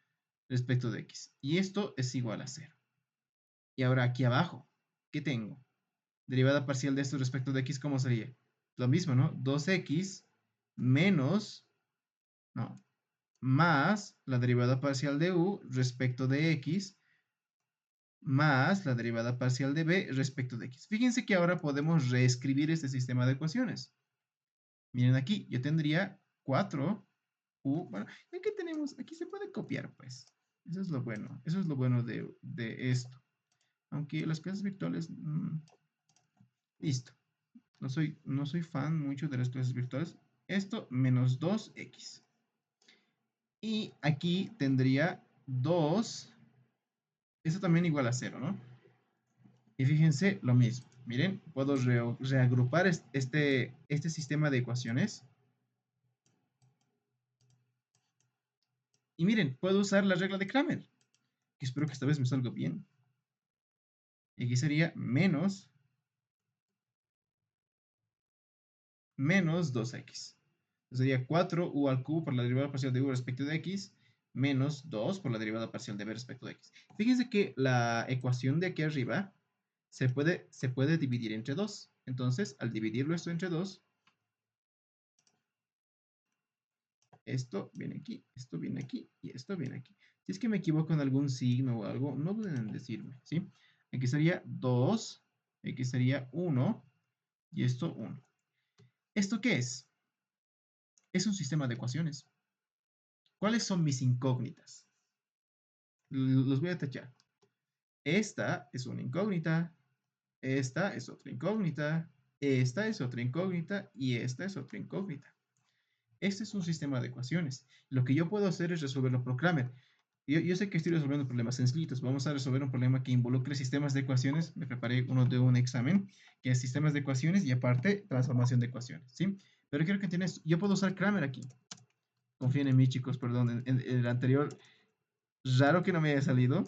Respecto de x. Y esto es igual a 0. Y ahora aquí abajo, ¿qué tengo? Derivada parcial de esto respecto de x, ¿cómo sería? Lo mismo, ¿no? 2x menos, no, más la derivada parcial de u respecto de x más la derivada parcial de b respecto de x. Fíjense que ahora podemos reescribir este sistema de ecuaciones. Miren aquí, yo tendría 4u, bueno, ¿qué tenemos? Aquí se puede copiar, pues. Eso es lo bueno. Eso es lo bueno de esto. Aunque las clases virtuales, listo. No soy fan mucho de las clases virtuales. Esto menos 2x. Y aquí tendría 2. Esto también igual a 0, ¿no? Y fíjense lo mismo. Miren, puedo reagrupar este sistema de ecuaciones. Y miren, puedo usar la regla de Kramer. Que espero que esta vez me salga bien. Y aquí sería menos 2x. Sería 4u al cubo por la derivada parcial de u respecto de x, menos 2 por la derivada parcial de b respecto de x. Fíjense que la ecuación de aquí arriba se puede dividir entre 2. Entonces, al dividirlo esto entre 2, esto viene aquí, esto viene aquí y esto viene aquí. Si es que me equivoco en algún signo o algo, no duden en decirme, ¿sí? Aquí sería 2, aquí sería 1 y esto 1. ¿Esto qué es? Es un sistema de ecuaciones. ¿Cuáles son mis incógnitas? Los voy a tachar. Esta es una incógnita. Esta es otra incógnita. esta es otra incógnita y esta es otra incógnita. Este es un sistema de ecuaciones. Lo que yo puedo hacer es resolverlo por Cramer. Yo sé que estoy resolviendo problemas sencillitos. Vamos a resolver un problema que involucre sistemas de ecuaciones. Me preparé uno de un examen, que es sistemas de ecuaciones y aparte transformación de ecuaciones, ¿sí? Pero quiero que entiendas, yo puedo usar Cramer aquí. Confíen en mí, chicos, perdón. En el anterior, raro que no me haya salido.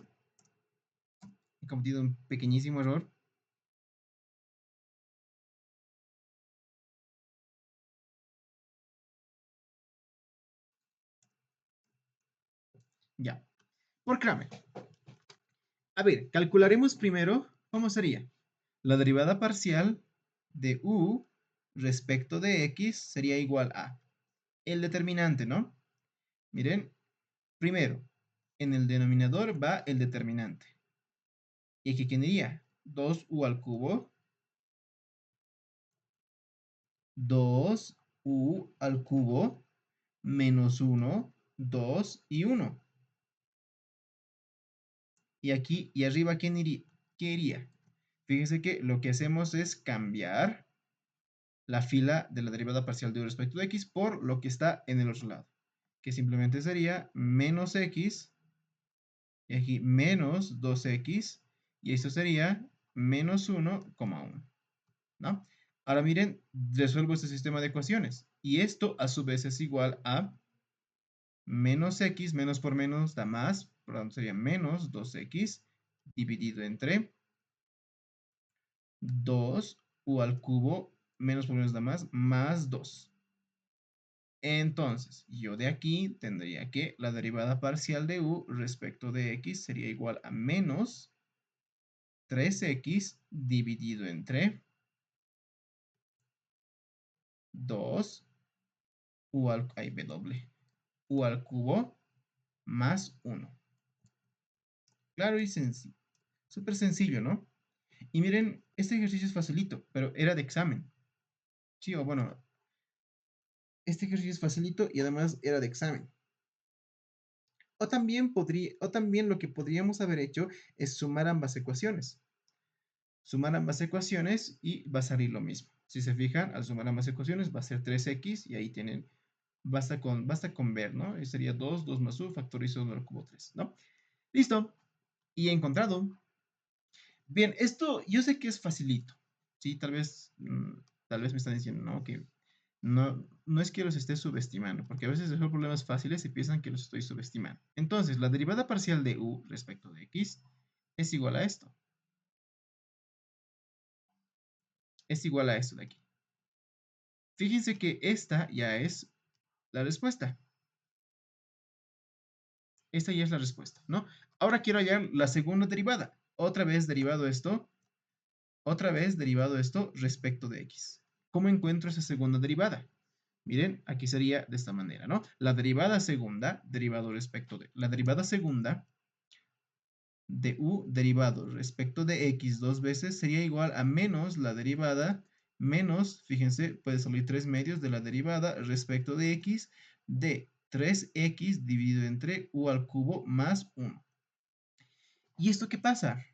He cometido un pequeñísimo error. Ya, por Cramer. A ver, calcularemos primero, ¿cómo sería? La derivada parcial de u respecto de x sería igual a el determinante, ¿no? Miren, primero, en el denominador va el determinante. ¿Y aquí qué diría? 2u al cubo, 2u al cubo, menos 1, 2 y 1. Y aquí, y arriba, ¿qué iría? Fíjense que lo que hacemos es cambiar la fila de la derivada parcial de u respecto de x por lo que está en el otro lado, que simplemente sería menos x, y aquí menos 2x, y esto sería menos 1,1, ¿no? Ahora miren, resuelvo este sistema de ecuaciones, y esto a su vez es igual a menos x, menos por menos da más, por lo tanto sería menos 2x dividido entre 2u al cubo, menos por menos da más 2. Entonces, yo de aquí tendría que la derivada parcial de u respecto de x sería igual a menos 3x dividido entre 2 u al cubo más 1. Claro y sencillo. Súper sencillo, ¿no? Y miren, este ejercicio es facilito, pero era de examen. Sí, o bueno, este ejercicio es facilito y además era de examen. O también lo que podríamos haber hecho es sumar ambas ecuaciones. Sumar ambas ecuaciones y va a salir lo mismo. Si se fijan, al sumar ambas ecuaciones va a ser 3x y ahí tienen, basta con ver, ¿no? Y sería 2 más u, factorizo 1 al cubo 3, ¿no? Listo. Y he encontrado. Bien, esto yo sé que es facilito, ¿sí? Tal vez me están diciendo, ¿no? Que no es que los esté subestimando, porque a veces resuelvo problemas fáciles y piensan que los estoy subestimando. Entonces, la derivada parcial de u respecto de x es igual a esto. Es igual a esto de aquí. Fíjense que esta ya es la respuesta. Esta ya es la respuesta, ¿no? Ahora quiero hallar la segunda derivada. Otra vez derivado esto respecto de x. ¿Cómo encuentro esa segunda derivada? Miren, aquí sería de esta manera, ¿no? La derivada segunda, la derivada segunda de u derivado respecto de x dos veces sería igual a menos la derivada menos, fíjense, puede salir 3 medios de la derivada respecto de x de 3x dividido entre u al cubo más 1. ¿Y esto qué pasa?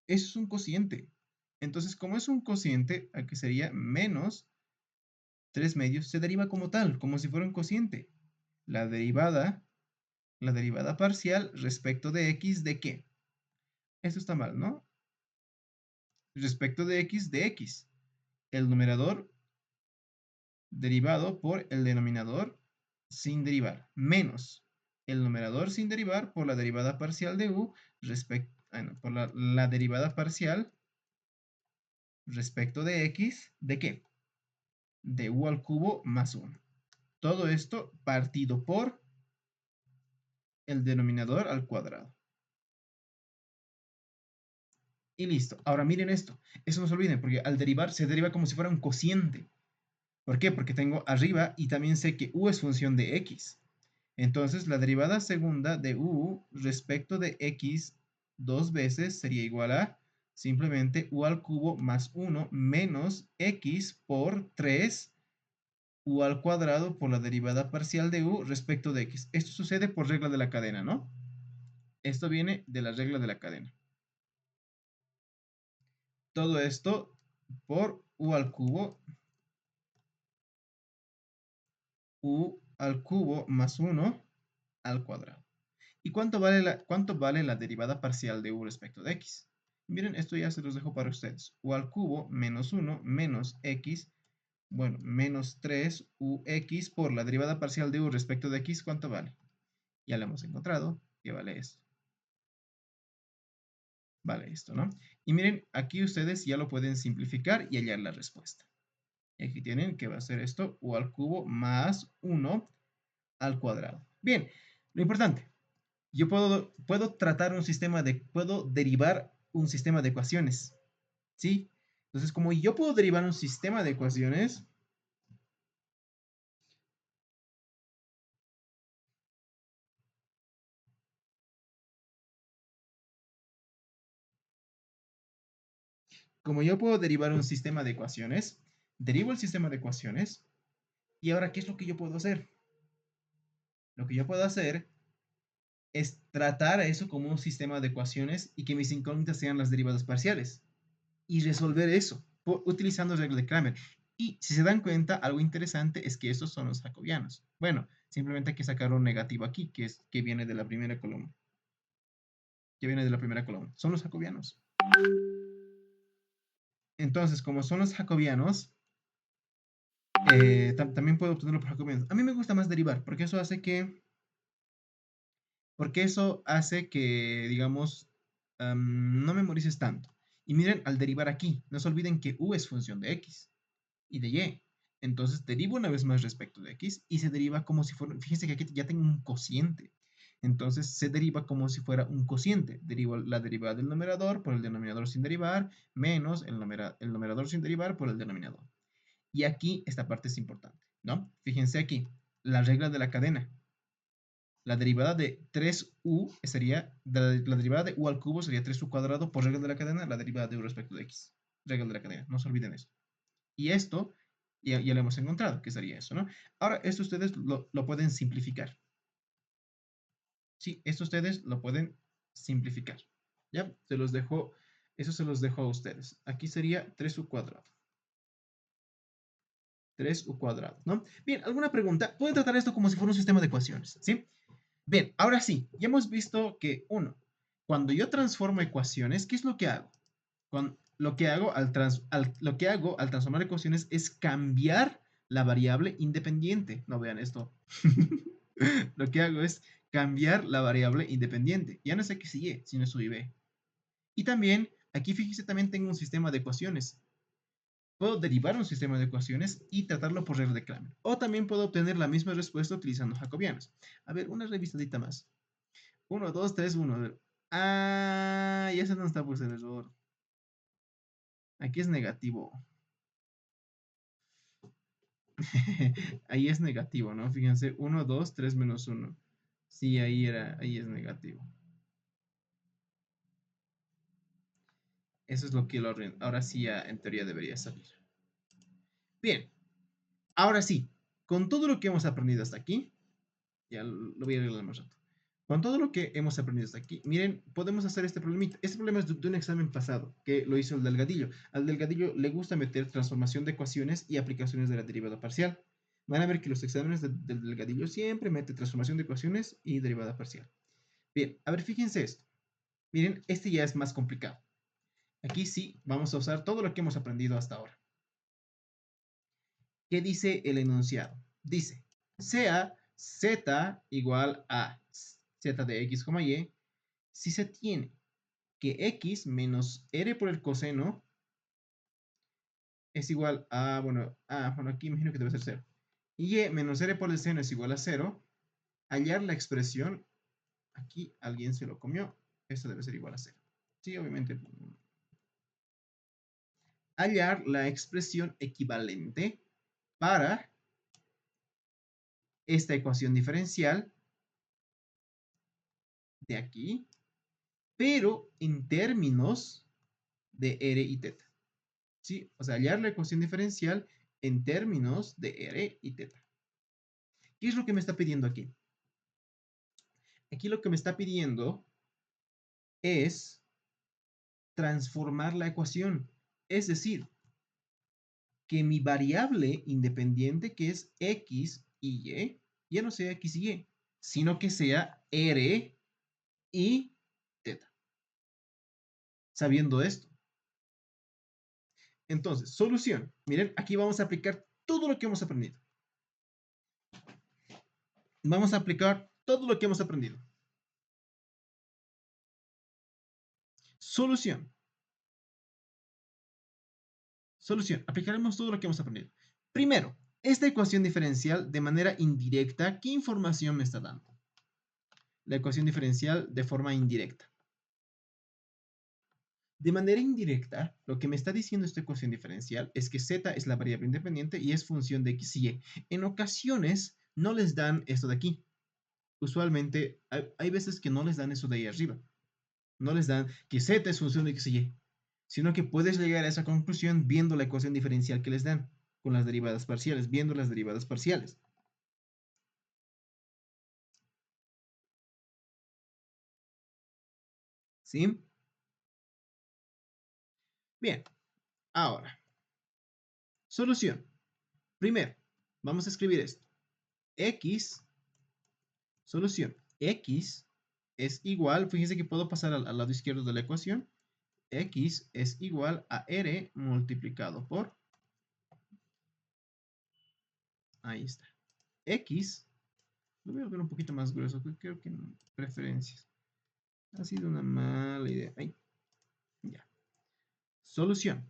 Eso es un cociente. Entonces, como es un cociente, aquí sería menos 3 medios, se deriva como tal, como si fuera un cociente. La derivada, la derivada parcial respecto de x, ¿de qué? Esto está mal, ¿no? Respecto de x, el numerador derivado por el denominador sin derivar, menos el numerador sin derivar por la derivada parcial de u por la derivada parcial respecto de x, ¿de qué? De u al cubo más 1. Todo esto partido por el denominador al cuadrado. Y listo. Ahora miren esto. Eso no se olviden, porque al derivar se deriva como si fuera un cociente. ¿Por qué? Porque tengo arriba y también sé que u es función de x. Entonces la derivada segunda de u respecto de x dos veces sería igual a simplemente u al cubo más 1 menos x por 3 u al cuadrado por la derivada parcial de u respecto de x. Esto sucede por regla de la cadena, ¿no? Esto viene de la regla de la cadena. Todo esto por u al cubo más 1 al cuadrado. ¿Y cuánto vale la derivada parcial de u respecto de x? Miren, esto ya se los dejo para ustedes. U al cubo menos 1 menos x, bueno, menos 3 ux por la derivada parcial de u respecto de x, ¿cuánto vale? Ya lo hemos encontrado, que vale esto. Vale esto, ¿no? Y miren, aquí ustedes ya lo pueden simplificar y hallar la respuesta. Y aquí tienen que va a ser esto, u al cubo más 1 al cuadrado. Bien, lo importante, yo puedo tratar un sistema puedo derivar un sistema de ecuaciones, ¿sí? Entonces, como yo puedo derivar un sistema de ecuaciones, derivo el sistema de ecuaciones, y ahora, ¿qué es lo que yo puedo hacer? Lo que yo puedo hacer es tratar a eso como un sistema de ecuaciones y que mis incógnitas sean las derivadas parciales. Y resolver eso utilizando regla de Kramer. Y si se dan cuenta, algo interesante es que estos son los jacobianos. Bueno, simplemente hay que sacar un negativo aquí, que viene de la primera columna. Son los jacobianos. Entonces, como son los jacobianos, también puedo obtenerlo por jacobianos. A mí me gusta más derivar, porque eso hace que, digamos, no memorices tanto. Y miren, al derivar aquí, no se olviden que u es función de x y de y. Entonces derivo una vez más respecto de x y se deriva como si fuera, fíjense que aquí ya tengo un cociente. Entonces se deriva como si fuera un cociente. Derivo la derivada del numerador por el denominador sin derivar, menos el numerador sin derivar por el denominador. Y aquí esta parte es importante, ¿no? Fíjense aquí, la regla de la cadena. La derivada de 3u sería, la derivada de u al cubo sería 3u cuadrado por regla de la cadena, la derivada de u respecto de x. Regla de la cadena, no se olviden eso. Y esto ya lo hemos encontrado, que sería eso, ¿no? Ahora, esto ustedes lo pueden simplificar. Sí, esto ustedes lo pueden simplificar. ¿Ya? Eso se los dejo a ustedes. Aquí sería 3u cuadrado. 3u cuadrado, ¿no? Bien, ¿alguna pregunta? Pueden tratar esto como si fuera un sistema de ecuaciones, ¿sí? Bien, ahora sí, ya hemos visto que, cuando yo transformo ecuaciones, ¿qué es lo que hago? Lo que hago al transformar ecuaciones es cambiar la variable independiente. No vean esto. Lo que hago es cambiar la variable independiente. Ya no es x y y, sino su y b. Y también, aquí fíjese, también tengo un sistema de ecuaciones. Puedo derivar un sistema de ecuaciones y tratarlo por regla de Kramer. O también puedo obtener la misma respuesta utilizando jacobianos. A ver, una revisadita más. 1, 2, 3, 1. Ah, ya se nos está pues el error. Aquí es negativo. Ahí es negativo, ¿no? Fíjense, 1, 2, 3 menos 1. Sí, ahí es negativo. Eso es lo que ahora sí ya en teoría debería salir. Bien, ahora sí, con todo lo que hemos aprendido hasta aquí, ya lo voy a arreglar más rato. Con todo lo que hemos aprendido hasta aquí, miren, podemos hacer este problemita. Este problema es de un examen pasado, que lo hizo el Delgadillo. Al Delgadillo le gusta meter transformación de ecuaciones y aplicaciones de la derivada parcial. Van a ver que los exámenes del Delgadillo siempre mete transformación de ecuaciones y derivada parcial. Bien, a ver, fíjense esto. Miren, este ya es más complicado. Aquí sí vamos a usar todo lo que hemos aprendido hasta ahora. ¿Qué dice el enunciado? Dice, sea z igual a z de x, y, si se tiene que x menos r por el coseno es igual a, bueno, aquí imagino que debe ser 0. Y menos r por el seno es igual a 0, hallar la expresión, aquí alguien se lo comió, esto debe ser igual a 0. Sí, obviamente. Hallar la expresión equivalente para esta ecuación diferencial de aquí, pero en términos de r y teta. ¿Sí? O sea, hallar la ecuación diferencial en términos de r y teta. ¿Qué es lo que me está pidiendo aquí? Aquí lo que me está pidiendo es transformar la ecuación. Es decir, que mi variable independiente, que es x y y, ya no sea x y y, sino que sea r y teta. Sabiendo esto. Entonces, solución. Miren, aquí vamos a aplicar todo lo que hemos aprendido. Vamos a aplicar todo lo que hemos aprendido. Solución. Solución. Aplicaremos todo lo que hemos aprendido. Primero, esta ecuación diferencial de manera indirecta, ¿qué información me está dando? La ecuación diferencial de forma indirecta. De manera indirecta, lo que me está diciendo esta ecuación diferencial es que z es la variable independiente y es función de x y y. En ocasiones no les dan esto de aquí. Usualmente hay veces que no les dan eso de ahí arriba. No les dan que z es función de x y y, sino que puedes llegar a esa conclusión viendo la ecuación diferencial que les dan con las derivadas parciales, viendo las derivadas parciales. ¿Sí? Bien, ahora, solución. Primero, vamos a escribir esto. X, solución. X es igual, fíjense que puedo pasar al lado izquierdo de la ecuación. X es igual a R multiplicado por, ahí está. X, lo voy a ver un poquito más grueso, creo que en preferencias. Ha sido una mala idea. Ahí, ya. Solución.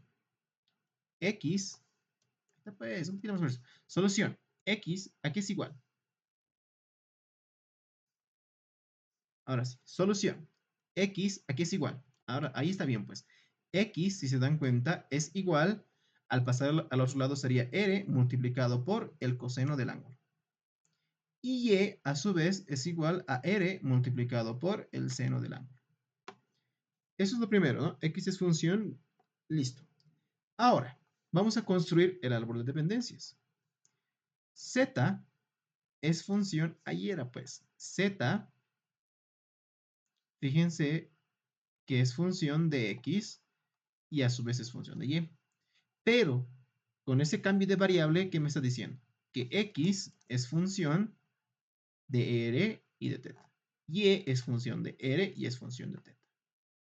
X, pues, un poquito más grueso. Solución. X, ¿a qué es igual? Ahora sí, solución. X, ¿a qué es igual? Ahora, ahí está bien, pues. X, si se dan cuenta, es igual, al pasar al otro lado sería R multiplicado por el coseno del ángulo. Y Y, a su vez, es igual a R multiplicado por el seno del ángulo. Eso es lo primero, ¿no? X es función, listo. Ahora, vamos a construir el árbol de dependencias. Z es función, ahí era pues, Z, fíjense que es función de X y a su vez es función de Y. Pero con ese cambio de variable, ¿qué me está diciendo? Que X es función de R y de teta. Y es función de R y es función de teta.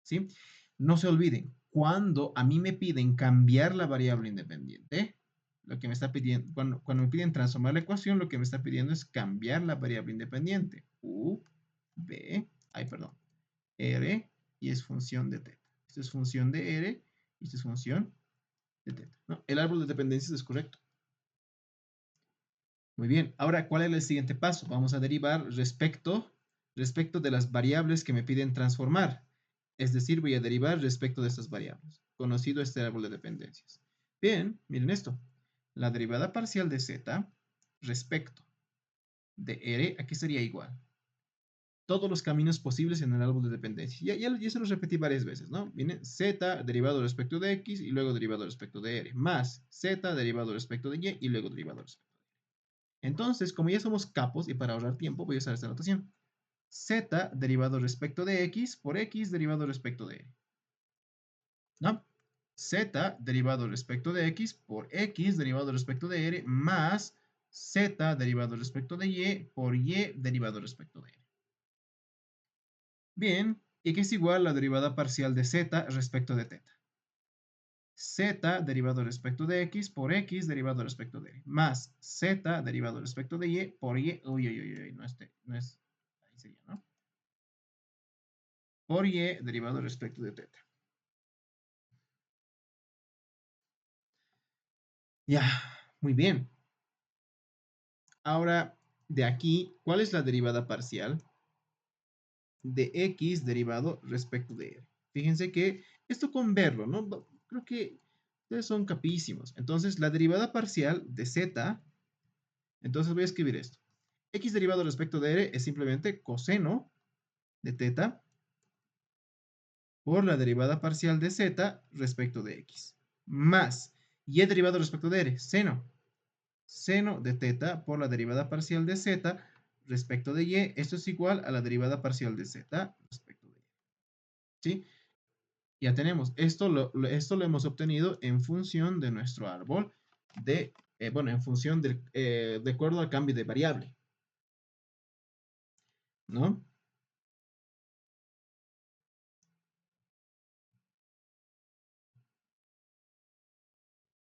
¿Sí? No se olviden, cuando a mí me piden cambiar la variable independiente, lo que me está pidiendo, cuando me piden transformar la ecuación, lo que me está pidiendo es cambiar la variable independiente. U, B, ay, perdón, R y es función de teta. Esto es función de R y esto es función de teta. ¿No? El árbol de dependencias es correcto. Muy bien, ahora, ¿cuál es el siguiente paso? Vamos a derivar respecto de las variables que me piden transformar. Es decir, voy a derivar respecto de estas variables, conocido este árbol de dependencias. Bien, miren esto. La derivada parcial de z respecto de r, aquí sería igual. Todos los caminos posibles en el árbol de dependencia. Ya se los repetí varias veces, ¿no? Viene z derivado respecto de x y luego derivado respecto de r, más z derivado respecto de y y luego derivado respecto de r. Entonces, como ya somos capos y para ahorrar tiempo, voy a usar esta notación. Z derivado respecto de x por x derivado respecto de r. ¿No? Z derivado respecto de x por x derivado respecto de r más z derivado respecto de y por y derivado respecto de r. Bien, y que es igual a la derivada parcial de z respecto de teta. Z derivado respecto de x por x derivado respecto de r más z derivado respecto de y por y, no es, ahí sería, ¿no? Por y derivado respecto de teta. Ya, muy bien. Ahora, de aquí, ¿cuál es la derivada parcial de x derivado respecto de r? Fíjense que esto con verlo, ¿no? Creo que ustedes son capísimos. Entonces, la derivada parcial de z, entonces voy a escribir esto. X derivado respecto de r es simplemente coseno de teta por la derivada parcial de z respecto de x. Más y derivado respecto de r, seno de teta por la derivada parcial de z respecto de y. Esto es igual a la derivada parcial de z respecto de y. ¿Sí? Ya tenemos. Esto lo hemos obtenido en función de nuestro árbol de, bueno, en función del, de acuerdo al cambio de variable, ¿no?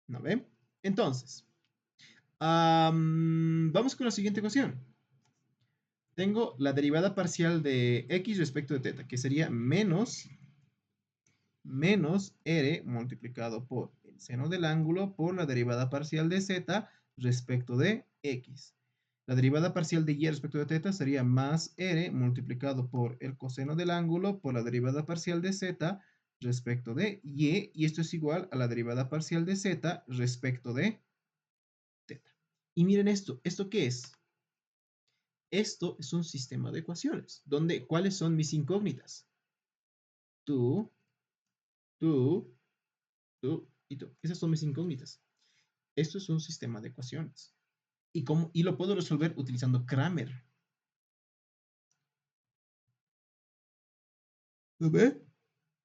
¿No ven? Entonces, vamos con la siguiente ecuación. Tengo la derivada parcial de x respecto de teta, que sería menos r multiplicado por el seno del ángulo por la derivada parcial de z respecto de x. La derivada parcial de y respecto de teta sería más r multiplicado por el coseno del ángulo por la derivada parcial de z respecto de y esto es igual a la derivada parcial de z respecto de teta. Y miren esto, ¿esto qué es? Esto es un sistema de ecuaciones, donde ¿cuáles son mis incógnitas? Tú, tú, tú y tú. Esas son mis incógnitas. Esto es un sistema de ecuaciones. Y lo puedo resolver utilizando Kramer. ¿Lo ve?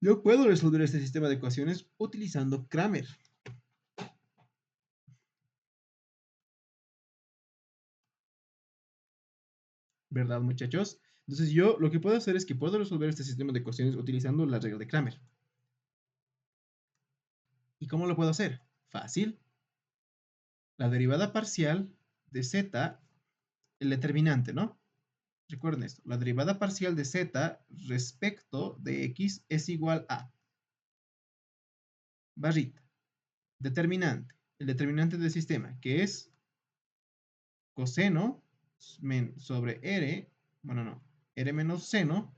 Yo puedo resolver este sistema de ecuaciones utilizando Kramer. ¿Verdad, muchachos? Entonces yo lo que puedo hacer es que puedo resolver este sistema de ecuaciones utilizando la regla de Kramer. ¿Y cómo lo puedo hacer? Fácil. La derivada parcial de z, el determinante, ¿no? Recuerden esto. La derivada parcial de z respecto de x es igual a barrita, determinante, el determinante del sistema, que es coseno sobre r, bueno, no, r menos seno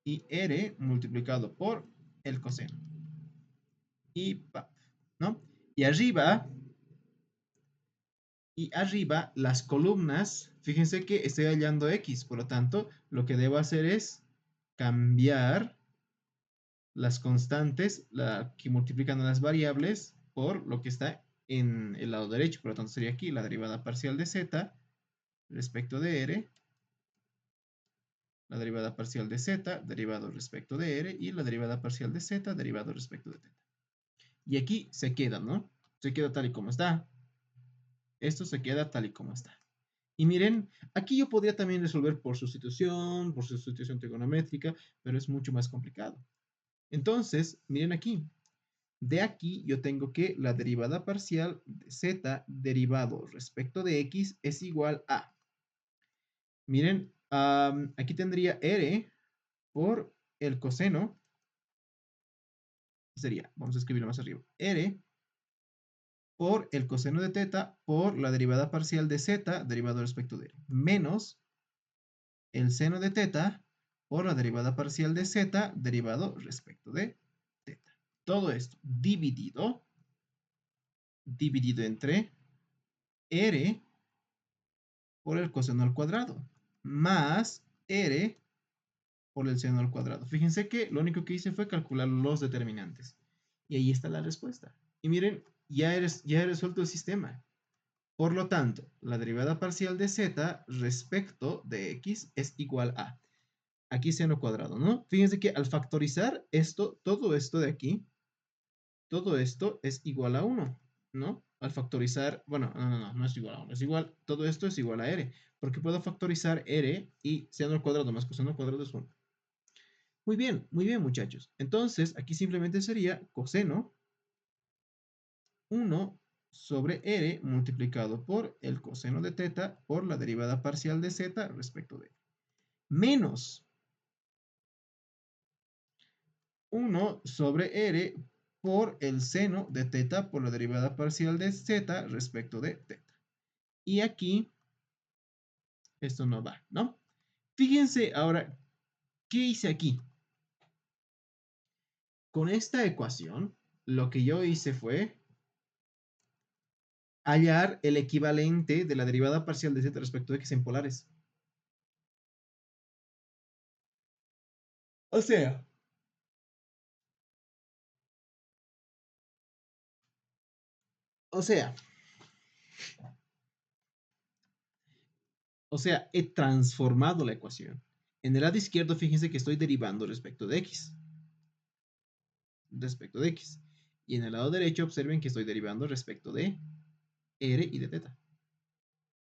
y r multiplicado por el coseno. Y, ¿no? Y arriba las columnas, fíjense que estoy hallando x, por lo tanto, lo que debo hacer es cambiar las constantes que multiplican a las variables por lo que está en el lado derecho. Por lo tanto, sería aquí la derivada parcial de z respecto de r, la derivada parcial de z derivado respecto de r y la derivada parcial de z derivado respecto de θ. Y aquí se queda, ¿no? Se queda tal y como está. Esto se queda tal y como está. Y miren, aquí yo podría también resolver por sustitución trigonométrica, pero es mucho más complicado. Entonces, miren aquí. De aquí yo tengo que la derivada parcial de z derivado respecto de x es igual a, miren, aquí tendría r por el coseno, sería, vamos a escribirlo más arriba, r por el coseno de teta por la derivada parcial de z derivado respecto de r, menos el seno de teta por la derivada parcial de z derivado respecto de teta. Todo esto dividido entre r por el coseno al cuadrado, más r por el seno al cuadrado. Fíjense que lo único que hice fue calcular los determinantes. Y ahí está la respuesta. Y miren, ya he resuelto el sistema. Por lo tanto, la derivada parcial de z respecto de x es igual a, aquí seno cuadrado, ¿no? Fíjense que al factorizar esto, todo esto de aquí, todo esto es igual a 1, ¿no? Al factorizar, bueno, no es igual a 1, es igual, todo esto es igual a r, porque puedo factorizar r y seno al cuadrado más coseno al cuadrado es 1. Muy bien, muchachos. Entonces, aquí simplemente sería coseno 1 sobre r multiplicado por el coseno de teta por la derivada parcial de z respecto de r. Menos 1 sobre r por el seno de teta por la derivada parcial de z respecto de teta. Y aquí, esto no va, ¿no? Fíjense ahora, ¿qué hice aquí? Con esta ecuación, lo que yo hice fue hallar el equivalente de la derivada parcial de z respecto de x en polares. O sea, o sea, he transformado la ecuación. En el lado izquierdo, fíjense que estoy derivando respecto de x. Y en el lado derecho observen que estoy derivando respecto de R y de teta.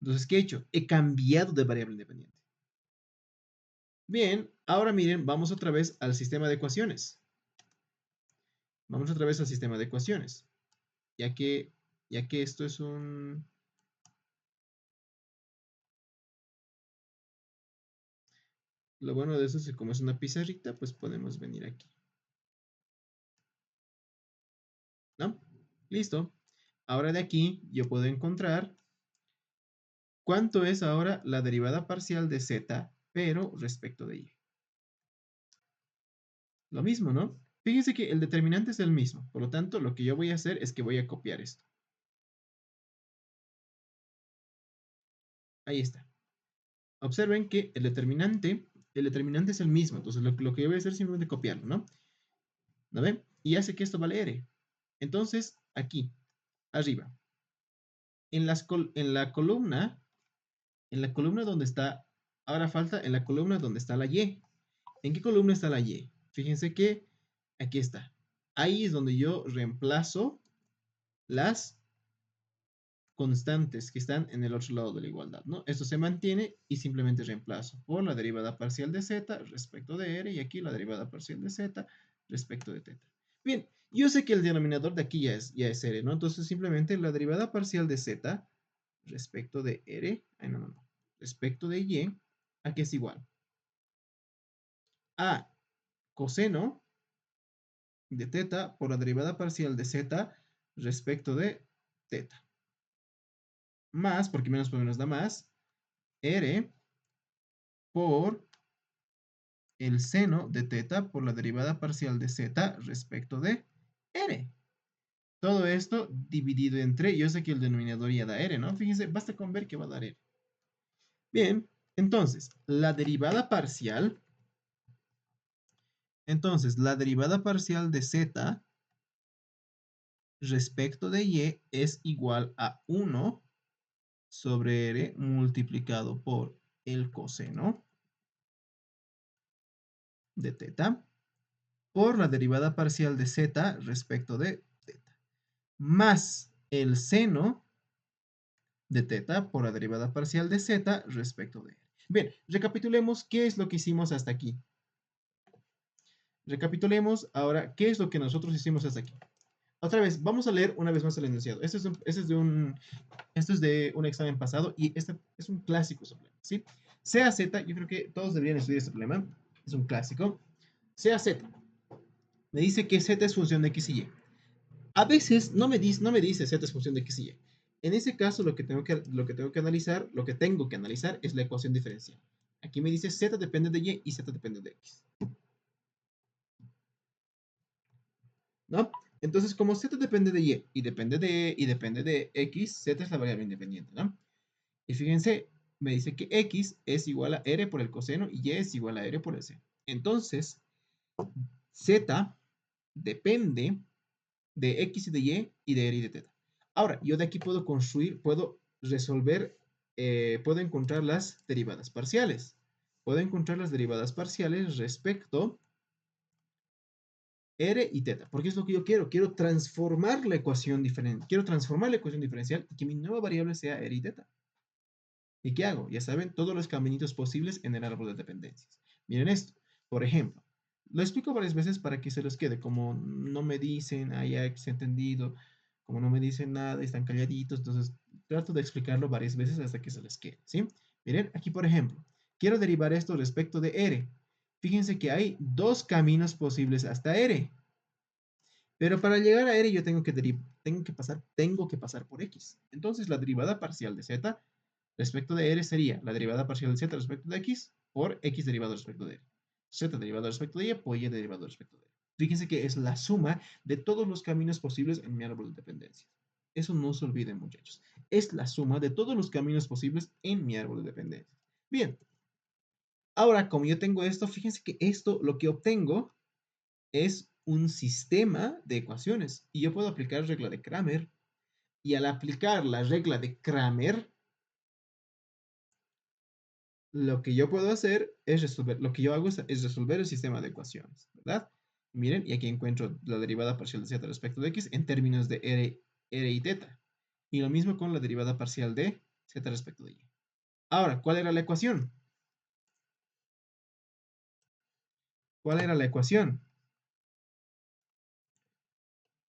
Entonces, ¿qué he hecho? He cambiado de variable independiente. Bien, ahora miren, vamos otra vez al sistema de ecuaciones. Vamos otra vez al sistema de ecuaciones. Ya que esto es un... Lo bueno de eso es que como es una pizarrita, pues podemos venir aquí. ¿No? Listo. Ahora de aquí yo puedo encontrar cuánto es ahora la derivada parcial de z, pero respecto de y. Lo mismo, ¿no? Fíjense que el determinante es el mismo. Por lo tanto, lo que yo voy a hacer es que voy a copiar esto. Ahí está. Observen que el determinante es el mismo. Entonces, lo que yo voy a hacer es simplemente copiarlo, ¿no? ¿No ven? Y hace que esto vale r. Entonces, aquí, arriba, en la columna donde está, ahora falta en la columna donde está la y. ¿En qué columna está la y? Fíjense que aquí está. Ahí es donde yo reemplazo las constantes que están en el otro lado de la igualdad, ¿no? Esto se mantiene y simplemente reemplazo por la derivada parcial de z respecto de r y aquí la derivada parcial de z respecto de teta. Bien, yo sé que el denominador de aquí ya es r, ¿no? Entonces simplemente la derivada parcial de z respecto de r, respecto de y, aquí es igual a coseno de teta por la derivada parcial de z respecto de teta. Más, porque menos por menos da más, r por el seno de teta por la derivada parcial de z respecto de r. Todo esto dividido entre, yo sé que el denominador ya da r, ¿no? Fíjense, basta con ver que va a dar r. Bien, entonces la derivada parcial de z respecto de y es igual a 1 sobre r multiplicado por el coseno de teta por la derivada parcial de z respecto de teta, más el seno de teta por la derivada parcial de z respecto de r. Bien, recapitulemos qué es lo que hicimos hasta aquí. Recapitulemos ahora qué es lo que nosotros hicimos hasta aquí. Otra vez, vamos a leer una vez más el enunciado. Esto es de un examen pasado y este es un clásico problema, ¿sí? Sea z, yo creo que todos deberían estudiar este problema. Es un clásico. Sea z, me dice que z es función de x y y. A veces no me dice z es función de x y y. En ese caso, lo que tengo que analizar es la ecuación diferencial. Aquí me dice z depende de y z depende de x. ¿No? Entonces, como z depende de y depende de x, z es la variable independiente, ¿no? Y fíjense, me dice que x es igual a r por el coseno y y es igual a r por el seno. Entonces, z depende de x y de y de r y de teta. Ahora, yo de aquí puedo resolver, puedo encontrar las derivadas parciales. Puedo encontrar las derivadas parciales respecto r y teta, porque es lo que yo quiero. Quiero transformar la ecuación diferencial y que mi nueva variable sea r y teta. ¿Y qué hago? Ya saben, todos los caminitos posibles en el árbol de dependencias. Miren esto. Por ejemplo, lo explico varias veces para que se los quede. Como no me dicen, ya se ha entendido. Como no me dicen nada, están calladitos. Entonces, trato de explicarlo varias veces hasta que se les quede. ¿Sí? Miren, aquí por ejemplo, quiero derivar esto respecto de R. Fíjense que hay dos caminos posibles hasta R. Pero para llegar a R yo tengo que pasar por X. Entonces, la derivada parcial de Z respecto de R sería la derivada parcial de Z respecto de X por X derivado respecto de R. Z derivado respecto de Y por Y derivado respecto de R. Fíjense que es la suma de todos los caminos posibles en mi árbol de dependencias. Eso no se olviden, muchachos. Es la suma de todos los caminos posibles en mi árbol de dependencias. Bien. Ahora, como yo tengo esto, fíjense que esto, lo que obtengo es un sistema de ecuaciones. Y yo puedo aplicar regla de Kramer. Y al aplicar la regla de Kramer, lo que yo puedo hacer es resolver, lo que yo hago es resolver el sistema de ecuaciones, ¿verdad? Miren, y aquí encuentro la derivada parcial de z respecto de x en términos de r y teta. Y lo mismo con la derivada parcial de z respecto de y. Ahora, ¿cuál era la ecuación? ¿Cuál era la ecuación?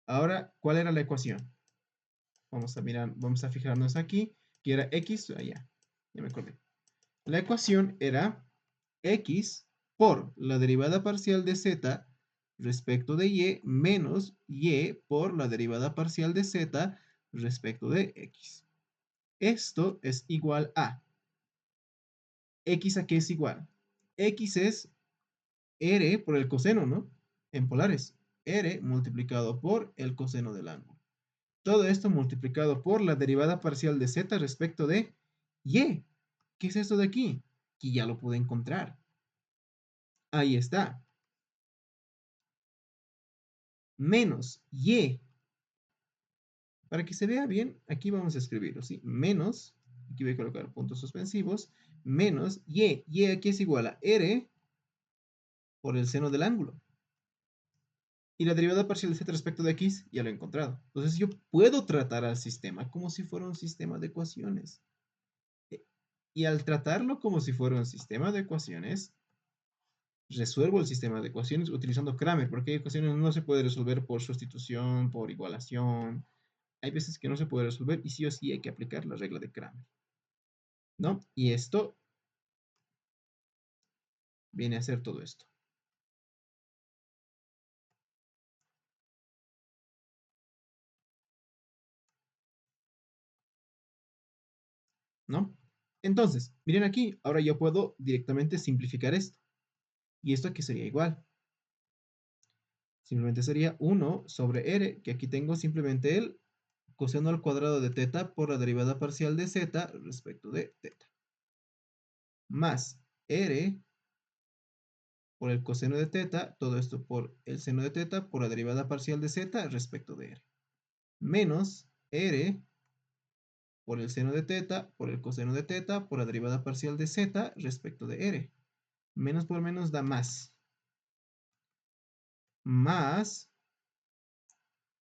Ahora, ¿cuál era la ecuación? Vamos a mirar, vamos a fijarnos aquí, que era x, allá, ya me acordé. La ecuación era x por la derivada parcial de z respecto de y menos y por la derivada parcial de z respecto de x. Esto es igual a x. ¿A qué es igual? X es r por el coseno, ¿no? En polares. R multiplicado por el coseno del ángulo. Todo esto multiplicado por la derivada parcial de z respecto de y. ¿Qué es esto de aquí? Que ya lo pude encontrar. Ahí está. Menos y. Para que se vea bien, aquí vamos a escribirlo, ¿sí? Menos, aquí voy a colocar puntos suspensivos, menos y. Y aquí es igual a r por el seno del ángulo. Y la derivada parcial de z respecto de x ya lo he encontrado. Entonces yo puedo tratar al sistema como si fuera un sistema de ecuaciones. Y al tratarlo como si fuera un sistema de ecuaciones, resuelvo el sistema de ecuaciones utilizando Cramer, porque hay ecuaciones no se puede resolver por sustitución, por igualación. Hay veces que no se puede resolver y sí o sí hay que aplicar la regla de Cramer, ¿no? Y esto viene a ser todo esto, ¿no? Entonces, miren aquí, ahora yo puedo directamente simplificar esto. ¿Y esto aquí sería igual? Simplemente sería 1 sobre r, que aquí tengo simplemente el coseno al cuadrado de teta por la derivada parcial de z respecto de teta. Más r por el coseno de teta, todo esto por el seno de teta por la derivada parcial de z respecto de r. Menos r por el seno de teta por el coseno de teta por la derivada parcial de z respecto de r. Menos por menos da más. Más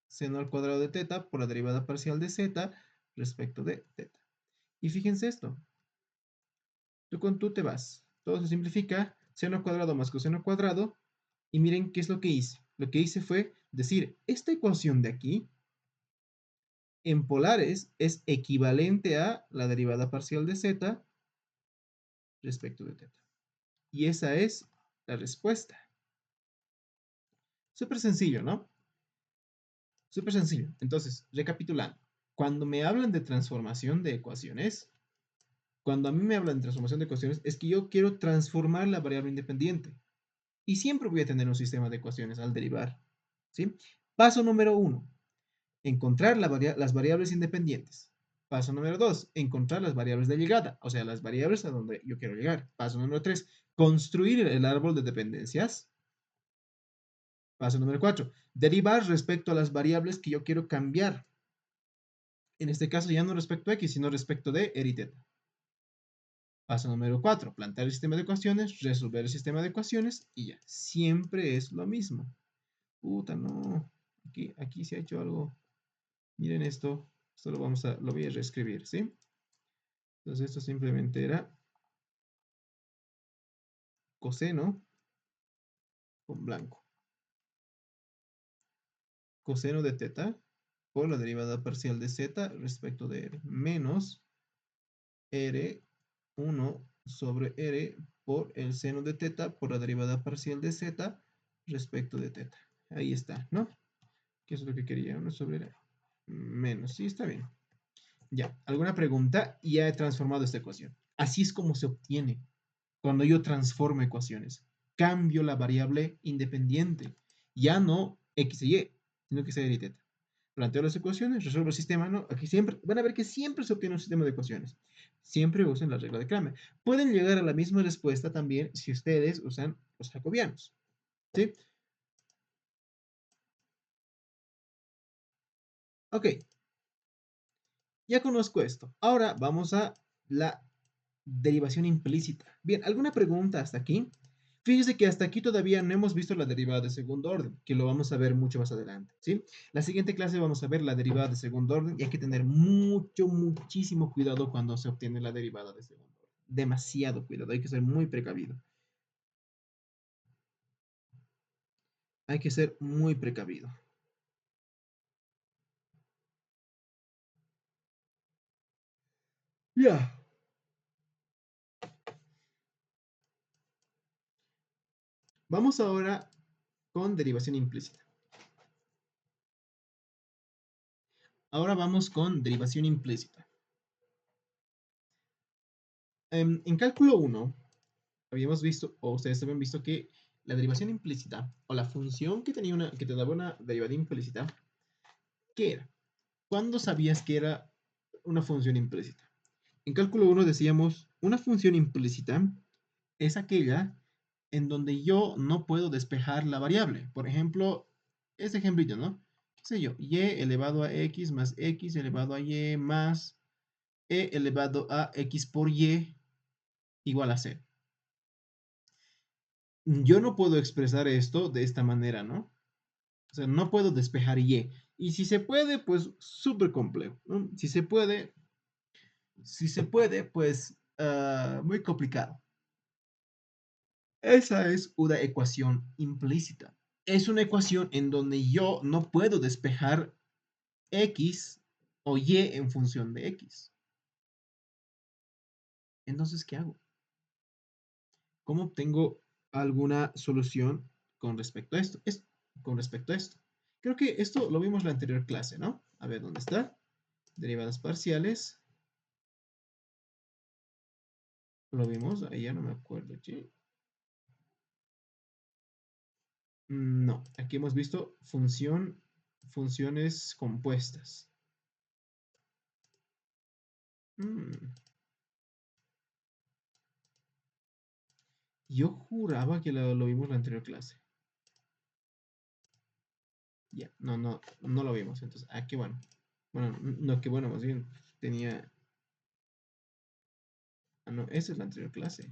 seno al cuadrado de teta por la derivada parcial de z respecto de teta. Y fíjense esto. Tú con tú te vas. Todo se simplifica. Seno cuadrado más coseno cuadrado. Y miren qué es lo que hice. Lo que hice fue decir, esta ecuación de aquí, en polares, es equivalente a la derivada parcial de z respecto de teta. Y esa es la respuesta. Súper sencillo, ¿no? Súper sencillo. Entonces, recapitulando. Cuando me hablan de transformación de ecuaciones, cuando a mí me hablan de transformación de ecuaciones, es que yo quiero transformar la variable independiente. Y siempre voy a tener un sistema de ecuaciones al derivar, ¿sí? Paso número 1, encontrar las variables independientes. Paso número 2, encontrar las variables de llegada, o sea, las variables a donde yo quiero llegar. Paso número 3, construir el árbol de dependencias. Paso número 4, derivar respecto a las variables que yo quiero cambiar. En este caso ya no respecto a x, sino respecto de r y teta. Paso número 4, plantear el sistema de ecuaciones, resolver el sistema de ecuaciones y ya. Siempre es lo mismo. Puta, no. Aquí se ha hecho algo. Miren esto. Esto lo voy a reescribir, ¿sí? Entonces esto simplemente era coseno con blanco. Coseno de teta por la derivada parcial de z respecto de r. Menos r1 sobre r por el seno de teta por la derivada parcial de z respecto de teta. Ahí está, ¿no? ¿Qué es lo que quería? 1 sobre r. Menos. Sí, está bien. Ya, ¿alguna pregunta? Y ya he transformado esta ecuación. Así es como se obtiene cuando yo transformo ecuaciones. Cambio la variable independiente. Ya no x y y, sino que sea y teta. Planteo las ecuaciones, resuelvo el sistema, ¿no? Aquí siempre, van a ver que siempre se obtiene un sistema de ecuaciones. Siempre usan la regla de Cramer. Pueden llegar a la misma respuesta también si ustedes usan los jacobianos. ¿Sí? Ok. Ya conozco esto. Ahora vamos a la derivación implícita. Bien, ¿alguna pregunta hasta aquí? Fíjese que hasta aquí todavía no hemos visto la derivada de segundo orden, que lo vamos a ver mucho más adelante, ¿sí? La siguiente clase vamos a ver la derivada de segundo orden y hay que tener muchísimo cuidado cuando se obtiene la derivada de segundo orden. Demasiado cuidado, hay que ser muy precavido. Hay que ser muy precavido. Ya. Vamos ahora con derivación implícita. Ahora vamos con derivación implícita. En cálculo 1, habíamos visto, o ustedes habían visto que la derivación implícita, o la función que que te daba una derivada implícita, ¿qué era? ¿Cuándo sabías que era una función implícita? En cálculo 1 decíamos, una función implícita es aquella en donde yo no puedo despejar la variable. Por ejemplo, este ejemplito, ¿no? ¿Qué sé yo? Y elevado a x más x elevado a y más e elevado a x por y igual a 0. Yo no puedo expresar esto de esta manera, ¿no? O sea, no puedo despejar y. Y si se puede, pues súper complejo, ¿no? Si se puede, pues muy complicado. Esa es una ecuación implícita. Es una ecuación en donde yo no puedo despejar x o y en función de x. Entonces, ¿qué hago? ¿Cómo obtengo alguna solución con respecto a esto? Con respecto a esto. Creo que esto lo vimos en la anterior clase, ¿no? A ver, ¿dónde está? Derivadas parciales. Lo vimos, ahí ya no me acuerdo. ¿Sí? No, aquí hemos visto funciones compuestas. Mm, Yo juraba que lo vimos en la anterior clase. Ya, no lo vimos. Entonces, qué bueno. Bueno, no, qué bueno, más bien tenía. No, esa es la anterior clase.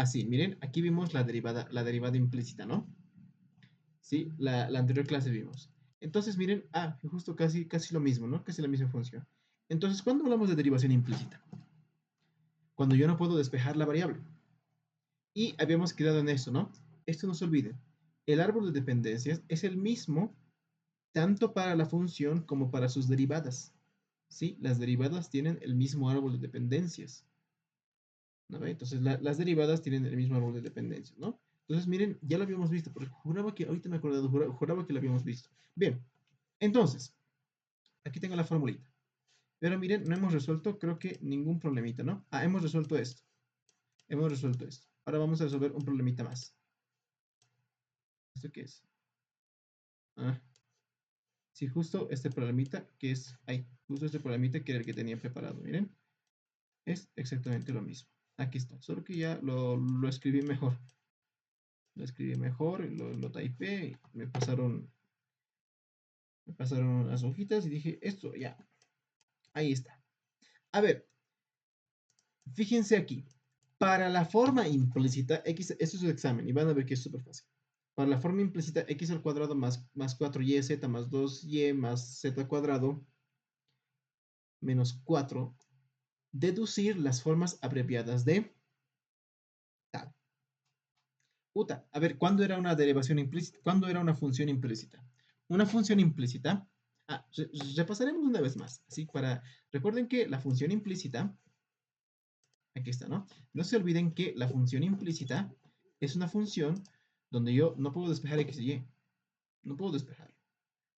Sí, miren, aquí vimos la derivada implícita, ¿no? Sí, la anterior clase vimos. Entonces, miren, justo casi lo mismo, ¿no? Casi la misma función. Entonces, ¿cuándo hablamos de derivación implícita? Cuando yo no puedo despejar la variable. Y habíamos quedado en eso, ¿no? Esto no se olvide. El árbol de dependencias es el mismo tanto para la función como para sus derivadas. ¿Sí? Las derivadas tienen el mismo árbol de dependencias. ¿No ve? Entonces, las derivadas tienen el mismo árbol de dependencias, ¿no? Entonces, miren, ya lo habíamos visto, porque juraba que, ahorita me he acordado, juraba que lo habíamos visto. Bien, entonces, aquí tengo la formulita. Pero miren, no hemos resuelto, creo que ningún problemita, ¿no? Hemos resuelto esto. Hemos resuelto esto. Ahora vamos a resolver un problemita más. ¿Esto qué es? Ah, sí, justo este problemita que es, justo este problemita que era el que tenía preparado, miren. Es exactamente lo mismo. Aquí está, solo que ya lo escribí mejor. Lo escribí mejor, lo typé, me pasaron las hojitas y dije, esto ya, ahí está. A ver, fíjense aquí. Para la forma implícita, x, esto es el examen y van a ver que es súper fácil. Para la forma implícita, x al cuadrado más 4yz más 2y más z cuadrado menos 4, deducir las formas abreviadas de tal. A ver, ¿cuándo era una derivación implícita? ¿Cuándo era una función implícita? Una función implícita. Repasaremos una vez más. Así para. Recuerden que la función implícita. Aquí está, ¿no? No se olviden que la función implícita es una función donde yo no puedo despejar x y y. No puedo despejarlo.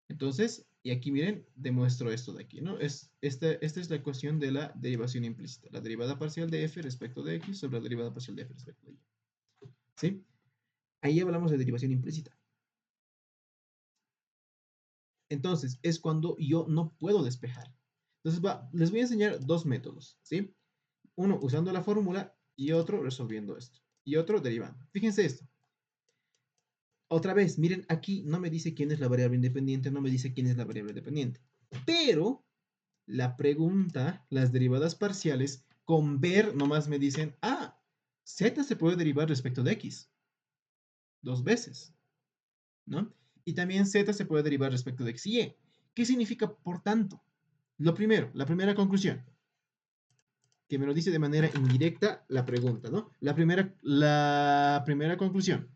Entonces, y aquí miren, demuestro esto de aquí, ¿no? Esta es la ecuación de la derivación implícita. La derivada parcial de f respecto de x sobre la derivada parcial de f respecto de y. ¿Sí? Ahí hablamos de derivación implícita. Entonces, es cuando yo no puedo despejar. Entonces, les voy a enseñar dos métodos, ¿sí? Uno usando la fórmula y otro resolviendo esto. Y otro derivando. Fíjense esto. Otra vez, miren, aquí no me dice quién es la variable independiente, no me dice quién es la variable dependiente. Pero la pregunta, las derivadas parciales, con ver nomás me dicen, Z se puede derivar respecto de X 2 veces, ¿no? Y también Z se puede derivar respecto de X y Y. ¿Qué significa, por tanto? Lo primero, la primera conclusión, que me lo dice de manera indirecta la pregunta, ¿no? La primera conclusión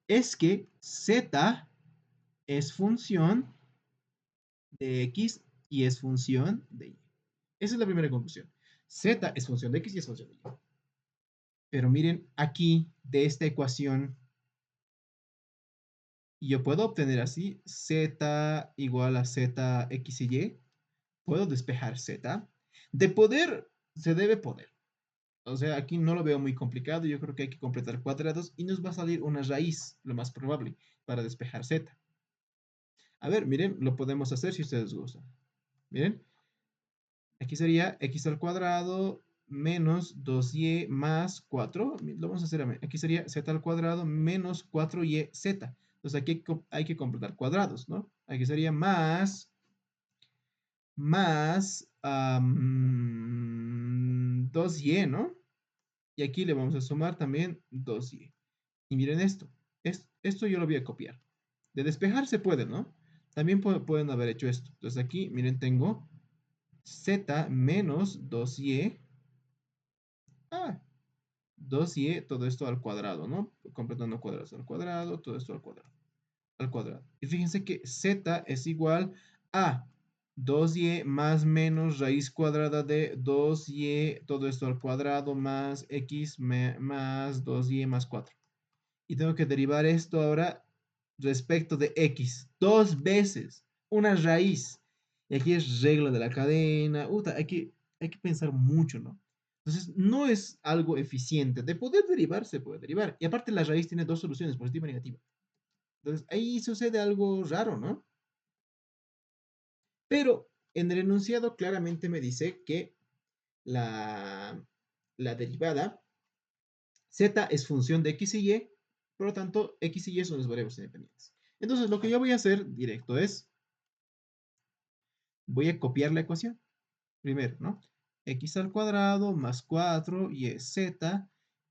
es que Z es función de X y es función de Y. Esa es la primera conclusión. Z es función de X y es función de Y. Pero miren aquí, de esta ecuación, yo puedo obtener así Z igual a Z, X y Y. Puedo despejar Z. De poder, se debe poder. O sea, aquí no lo veo muy complicado. Yo creo que hay que completar cuadrados y nos va a salir una raíz, lo más probable, para despejar Z. A ver, miren, lo podemos hacer si ustedes gustan. Miren, aquí sería x al cuadrado menos 2y más 4. Lo vamos a hacer aquí sería z al cuadrado menos 4yz. Entonces aquí hay que completar cuadrados, ¿no? Aquí sería más 2y, ¿no? Y aquí le vamos a sumar también 2y. Y miren esto. Esto yo lo voy a copiar. De despejar se puede, ¿no? También pueden haber hecho esto. Entonces aquí, miren, tengo z menos 2y. Ah, 2y, todo esto al cuadrado, ¿no? Completando cuadrados al cuadrado, todo esto al cuadrado. Al cuadrado. Y fíjense que z es igual a 2y más menos raíz cuadrada de 2y, todo esto al cuadrado, más x más 2y más 4. Y tengo que derivar esto ahora respecto de x. 2 veces. Una raíz. Y aquí es regla de la cadena. Uta, hay que pensar mucho, ¿no? Entonces, no es algo eficiente. De poder derivar, se puede derivar. Y aparte, la raíz tiene dos soluciones, positiva y negativa. Entonces, ahí sucede algo raro, ¿no? Pero en el enunciado claramente me dice que la, la derivada z es función de x y y, por lo tanto, x y y son las variables independientes. Entonces, lo que yo voy a hacer directo es, voy a copiar la ecuación. Primero, ¿no? X al cuadrado más 4yz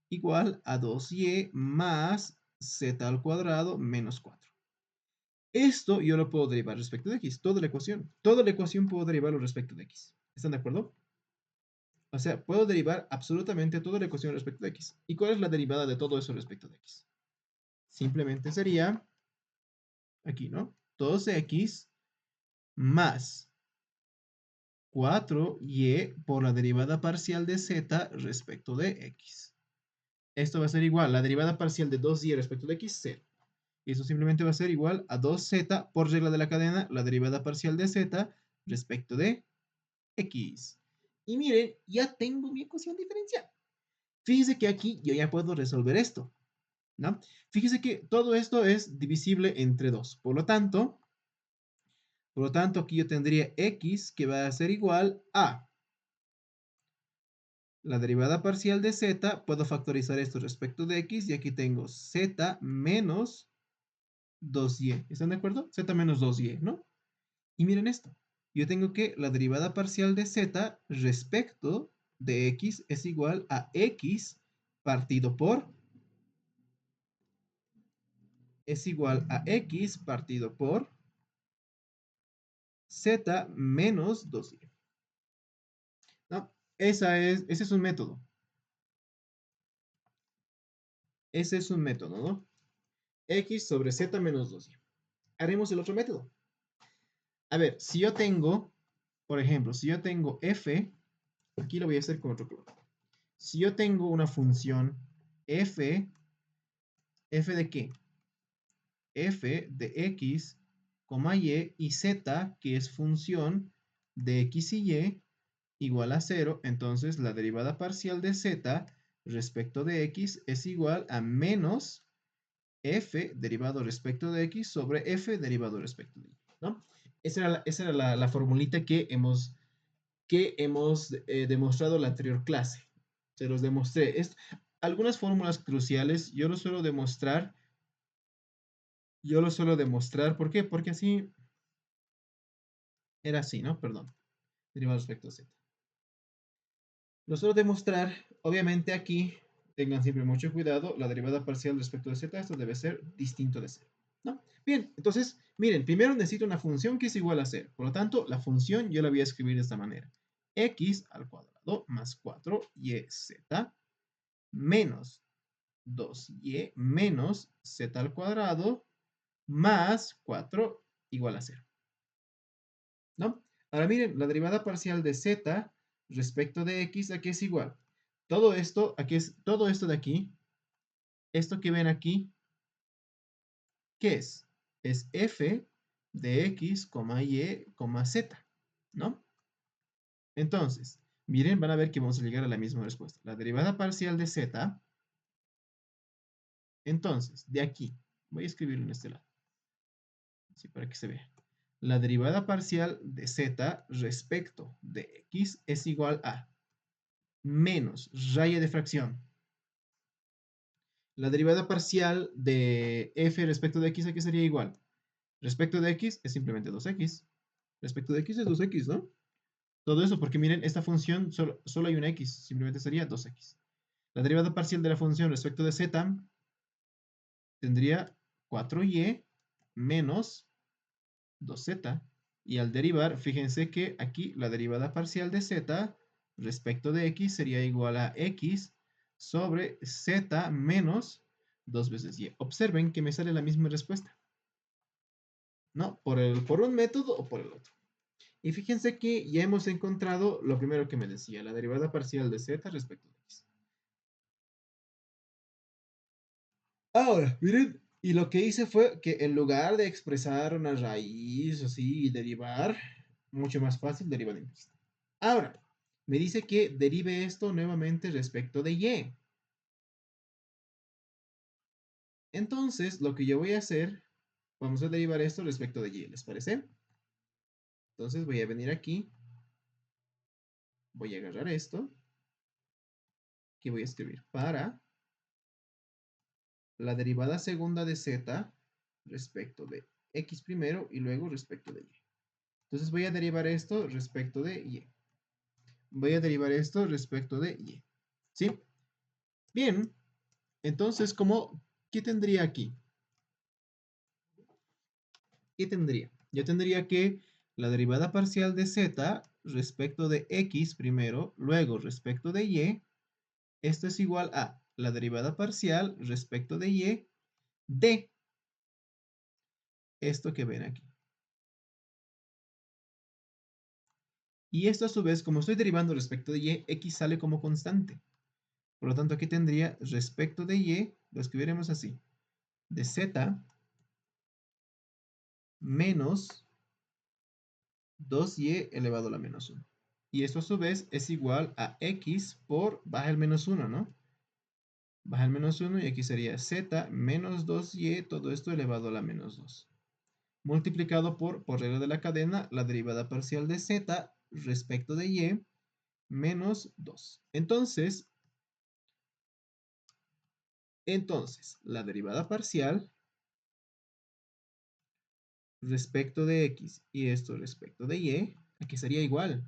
igual a 2y más z al cuadrado menos 4. Esto yo lo puedo derivar respecto de x, toda la ecuación. Toda la ecuación puedo derivarlo respecto de x. ¿Están de acuerdo? O sea, puedo derivar absolutamente toda la ecuación respecto de x. ¿Y cuál es la derivada de todo eso respecto de x? Simplemente sería, aquí, ¿no? 2x más 4y por la derivada parcial de z respecto de x. Esto va a ser igual, la derivada parcial de 2y respecto de x, 0. Y eso simplemente va a ser igual a 2z por regla de la cadena, la derivada parcial de z respecto de x. Y miren, ya tengo mi ecuación diferencial. Fíjese que aquí yo ya puedo resolver esto, ¿no? Fíjese que todo esto es divisible entre 2. Por lo tanto, aquí yo tendría x que va a ser igual a la derivada parcial de z. Puedo factorizar esto respecto de x y aquí tengo z menos 2y. ¿Están de acuerdo? Z menos 2y, ¿no? Y miren esto. Yo tengo que la derivada parcial de z respecto de x es igual a x partido por z menos 2y. ¿No? Ese es un método. Ese es un método, ¿no? X sobre z menos 2y. Haremos el otro método. A ver, si yo tengo, por ejemplo, si yo tengo f, aquí lo voy a hacer con otro color. Si yo tengo una función f, ¿f de qué? F de x, y z, que es función de x y y, igual a 0, entonces la derivada parcial de z respecto de x es igual a menos f derivado respecto de x sobre f derivado respecto de y, ¿no? Esa era la formulita que hemos demostrado en la anterior clase. Se los demostré. Algunas fórmulas cruciales yo lo suelo demostrar. ¿Por qué? Porque así era así, ¿no? Perdón. Derivado respecto a z. Lo suelo demostrar, obviamente aquí Tengan siempre mucho cuidado, la derivada parcial respecto de z, esto debe ser distinto de cero, ¿no? Bien, entonces, miren, primero necesito una función que es igual a cero. Por lo tanto, la función yo la voy a escribir de esta manera. X al cuadrado más 4yz menos 2y menos z al cuadrado más 4 igual a cero, ¿no? Ahora miren, la derivada parcial de z respecto de x, aquí es igual. Todo esto, aquí es, todo esto de aquí, esto que ven aquí, ¿qué es? Es f de x, y, z, ¿no? Entonces, miren, van a ver que vamos a llegar a la misma respuesta. La derivada parcial de z, entonces, de aquí, voy a escribirlo en este lado, así para que se vea. La derivada parcial de z respecto de x es igual a menos raya de fracción. La derivada parcial de f respecto de x aquí sería igual. Respecto de x es simplemente 2x. Respecto de x es 2x, ¿no? Todo eso porque miren, esta función solo hay una x, simplemente sería 2x. La derivada parcial de la función respecto de z tendría 4y menos 2z. Y al derivar, fíjense que aquí la derivada parcial de z respecto de x sería igual a x sobre z menos 2 veces y. Observen que me sale la misma respuesta, ¿no? Por un método o por el otro. Y fíjense que ya hemos encontrado lo primero que me decía, la derivada parcial de z respecto de x. Ahora, miren, y lo que hice fue que en lugar de expresar una raíz así y derivar, mucho más fácil derivar implícita. Ahora, me dice que derive esto nuevamente respecto de y. Entonces, lo que yo voy a hacer, vamos a derivar esto respecto de y, ¿les parece? Entonces voy a venir aquí, voy a agarrar esto, que voy a escribir para la derivada segunda de z respecto de x primero y luego respecto de y. Entonces voy a derivar esto respecto de y. Voy a derivar esto respecto de y. ¿Sí? Bien, entonces, ¿qué tendría aquí? ¿Qué tendría? Yo tendría que la derivada parcial de z respecto de x primero, luego respecto de y, esto es igual a la derivada parcial respecto de y de esto que ven aquí. Y esto a su vez, como estoy derivando respecto de y, x sale como constante. Por lo tanto, aquí tendría respecto de y, lo escribiremos así, de z menos 2y elevado a la menos 1. Y esto a su vez es igual a x por baja el menos 1, ¿no? Baja el menos 1 y aquí sería z menos 2y, todo esto elevado a la menos 2. Multiplicado por regla de la cadena, la derivada parcial de z respecto de y menos 2. Entonces, la derivada parcial respecto de x y esto respecto de y, aquí sería igual.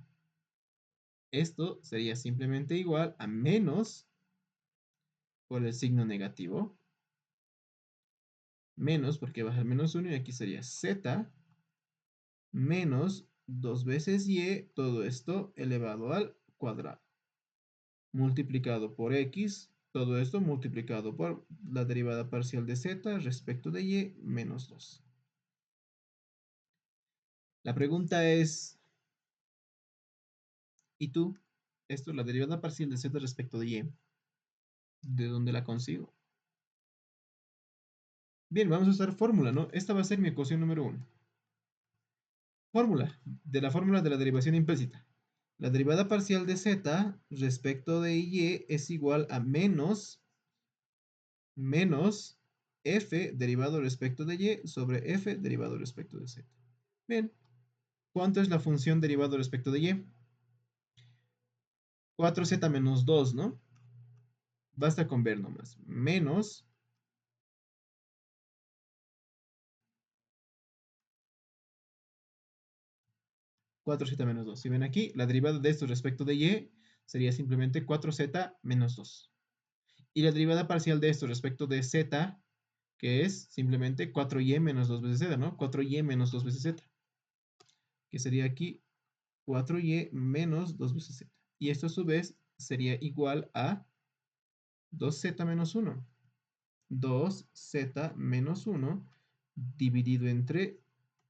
Esto sería simplemente igual a menos por el signo negativo, menos porque baja el menos 1 y aquí sería z menos 2 veces y, todo esto elevado al cuadrado, multiplicado por x, todo esto multiplicado por la derivada parcial de z respecto de y menos 2. La pregunta es, ¿y tú? Esto, la derivada parcial de z respecto de y, ¿de dónde la consigo? Bien, vamos a usar fórmula, ¿no? Esta va a ser mi ecuación número 1. Fórmula de la derivación implícita. La derivada parcial de z respecto de y es igual a menos f derivado respecto de y sobre f derivado respecto de z. Bien, ¿cuánto es la función derivado respecto de y? 4z menos 2, ¿no? Basta con ver nomás. Menos 4z menos 2. Si ven aquí, la derivada de esto respecto de y sería simplemente 4z menos 2. Y la derivada parcial de esto respecto de z, que es simplemente 4y menos 2 veces z, ¿no? 4y menos 2 veces z, que sería aquí 4y menos 2 veces z. Y esto a su vez sería igual a 2z menos 1. 2z menos 1 dividido entre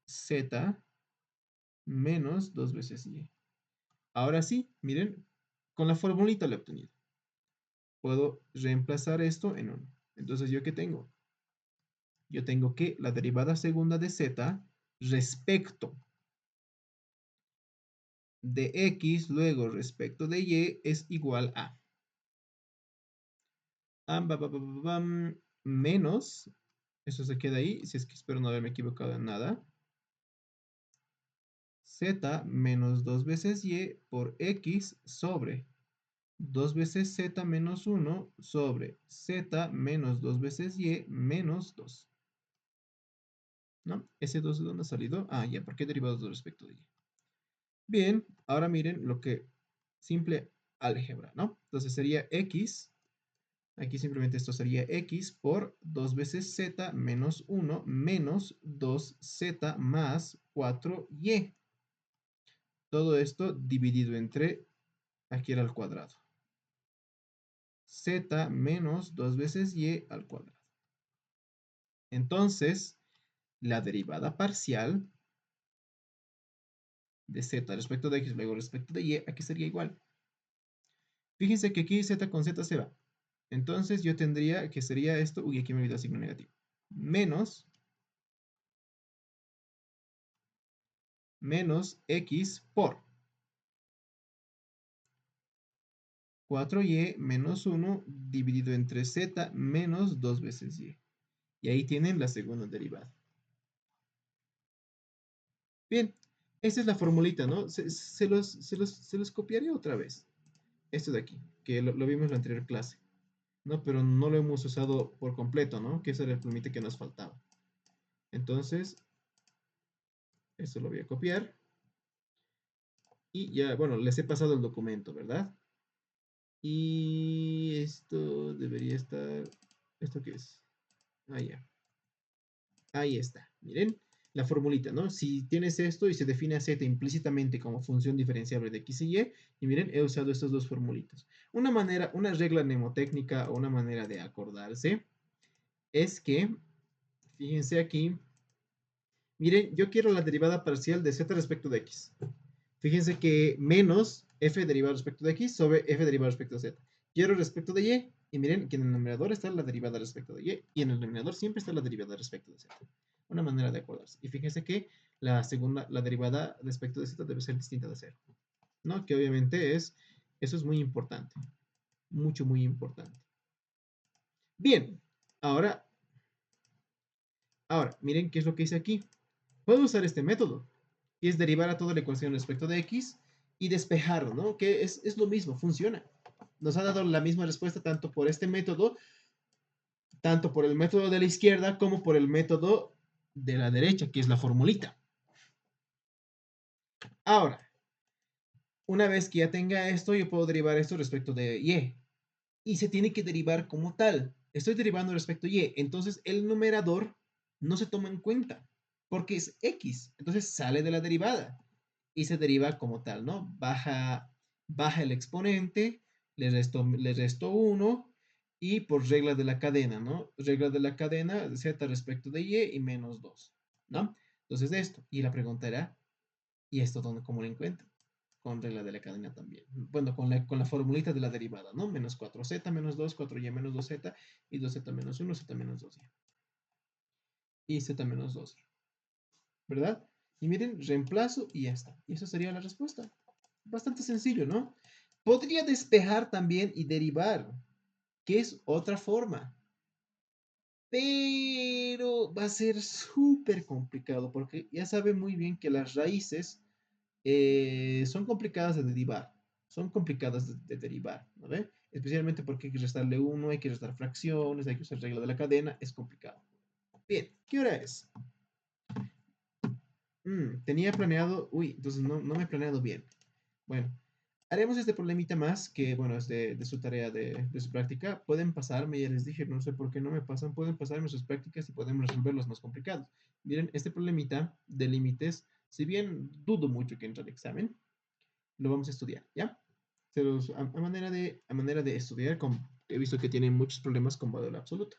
z menos 2 veces y. Ahora sí, miren, con la formulita lo he obtenido. Puedo reemplazar esto en 1. Entonces, ¿yo qué tengo? Yo tengo que la derivada segunda de z respecto de x, luego respecto de y, es igual a menos, eso se queda ahí, si es que espero no haberme equivocado en nada, z menos 2 veces y por x sobre 2 veces z menos 1 sobre z menos 2 veces y menos 2. ¿No? ¿Ese 2 de dónde ha salido? Ah, ya, ¿por qué derivados respecto de y? Bien, ahora miren lo que simple álgebra, ¿no? Entonces sería x, aquí simplemente esto sería x por 2 veces z menos 1 menos 2z más 4y. Todo esto dividido entre, aquí era al cuadrado. Z menos 2 veces y al cuadrado. Entonces, la derivada parcial de z respecto de x, luego respecto de y, aquí sería igual. Fíjense que aquí z con z se va. Entonces yo tendría que sería esto, uy, aquí me olvidó el signo negativo. Menos x por 4y menos 1 dividido entre z menos 2 veces y. Y ahí tienen la segunda derivada. Bien, esta es la formulita, ¿no? Se los copiaré otra vez. Esto de aquí, que lo vimos en la anterior clase, ¿no? Pero no lo hemos usado por completo, ¿no? Que ese era el límite que nos faltaba. Entonces, esto lo voy a copiar. Y ya, bueno, les he pasado el documento, ¿verdad? Y esto debería estar... ¿Esto qué es? Ah, ya. Ahí está. Miren, la formulita, ¿no? Si tienes esto y se define a z implícitamente como función diferenciable de x y miren, he usado estas dos formulitas. Una manera, una regla mnemotécnica o una manera de acordarse es que, fíjense aquí, miren, yo quiero la derivada parcial de z respecto de x. Fíjense que menos f derivado respecto de x sobre f derivado respecto de z. Quiero respecto de y, y miren que en el numerador está la derivada respecto de y en el denominador siempre está la derivada respecto de z. Una manera de acordarse. Y fíjense que la segunda, la derivada respecto de z debe ser distinta de 0. ¿No? Que obviamente eso es muy importante. Mucho, muy importante. Bien, ahora, miren qué es lo que hice aquí. Puedo usar este método, que es derivar a toda la ecuación respecto de x y despejarlo, ¿no? Que es lo mismo, funciona. Nos ha dado la misma respuesta tanto por este método, tanto por el método de la izquierda como por el método de la derecha, que es la formulita. Ahora, una vez que ya tenga esto, yo puedo derivar esto respecto de y. Y se tiene que derivar como tal. Estoy derivando respecto a y. Entonces, el numerador no se toma en cuenta porque es x. Entonces, sale de la derivada y se deriva como tal, ¿no? Baja el exponente, le resto 1 y por regla de la cadena, ¿no? Regla de la cadena, z respecto de y menos 2, ¿no? Entonces, esto. Y la pregunta era, ¿y esto cómo lo encuentro? Con regla de la cadena también. Bueno, con la formulita de la derivada, ¿no? Menos 4z menos 2, 4y menos 2z y 2z menos 1, z menos 2y. Y z menos 2, ¿verdad? Y miren, reemplazo y ya está. Y eso sería la respuesta. Bastante sencillo, ¿no? Podría despejar también y derivar, que es otra forma. Pero va a ser súper complicado porque ya sabe muy bien que las raíces son complicadas de derivar. Son complicadas de derivar, ¿no ve? Especialmente porque hay que restarle uno, hay que restar fracciones, hay que usar regla de la cadena, es complicado. Bien, ¿qué hora es? Tenía planeado, uy, entonces no me he planeado bien. Bueno, Haremos este problemita más, que bueno, es de su tarea de su práctica. Pueden pasarme, ya les dije, no sé por qué no me pasan, pueden pasarme sus prácticas y podemos resolver los más complicados. Miren, este problemita de límites, si bien dudo mucho que entre al examen, lo vamos a estudiar, ¿ya? A manera de estudiar, he visto que tienen muchos problemas con valor absoluto.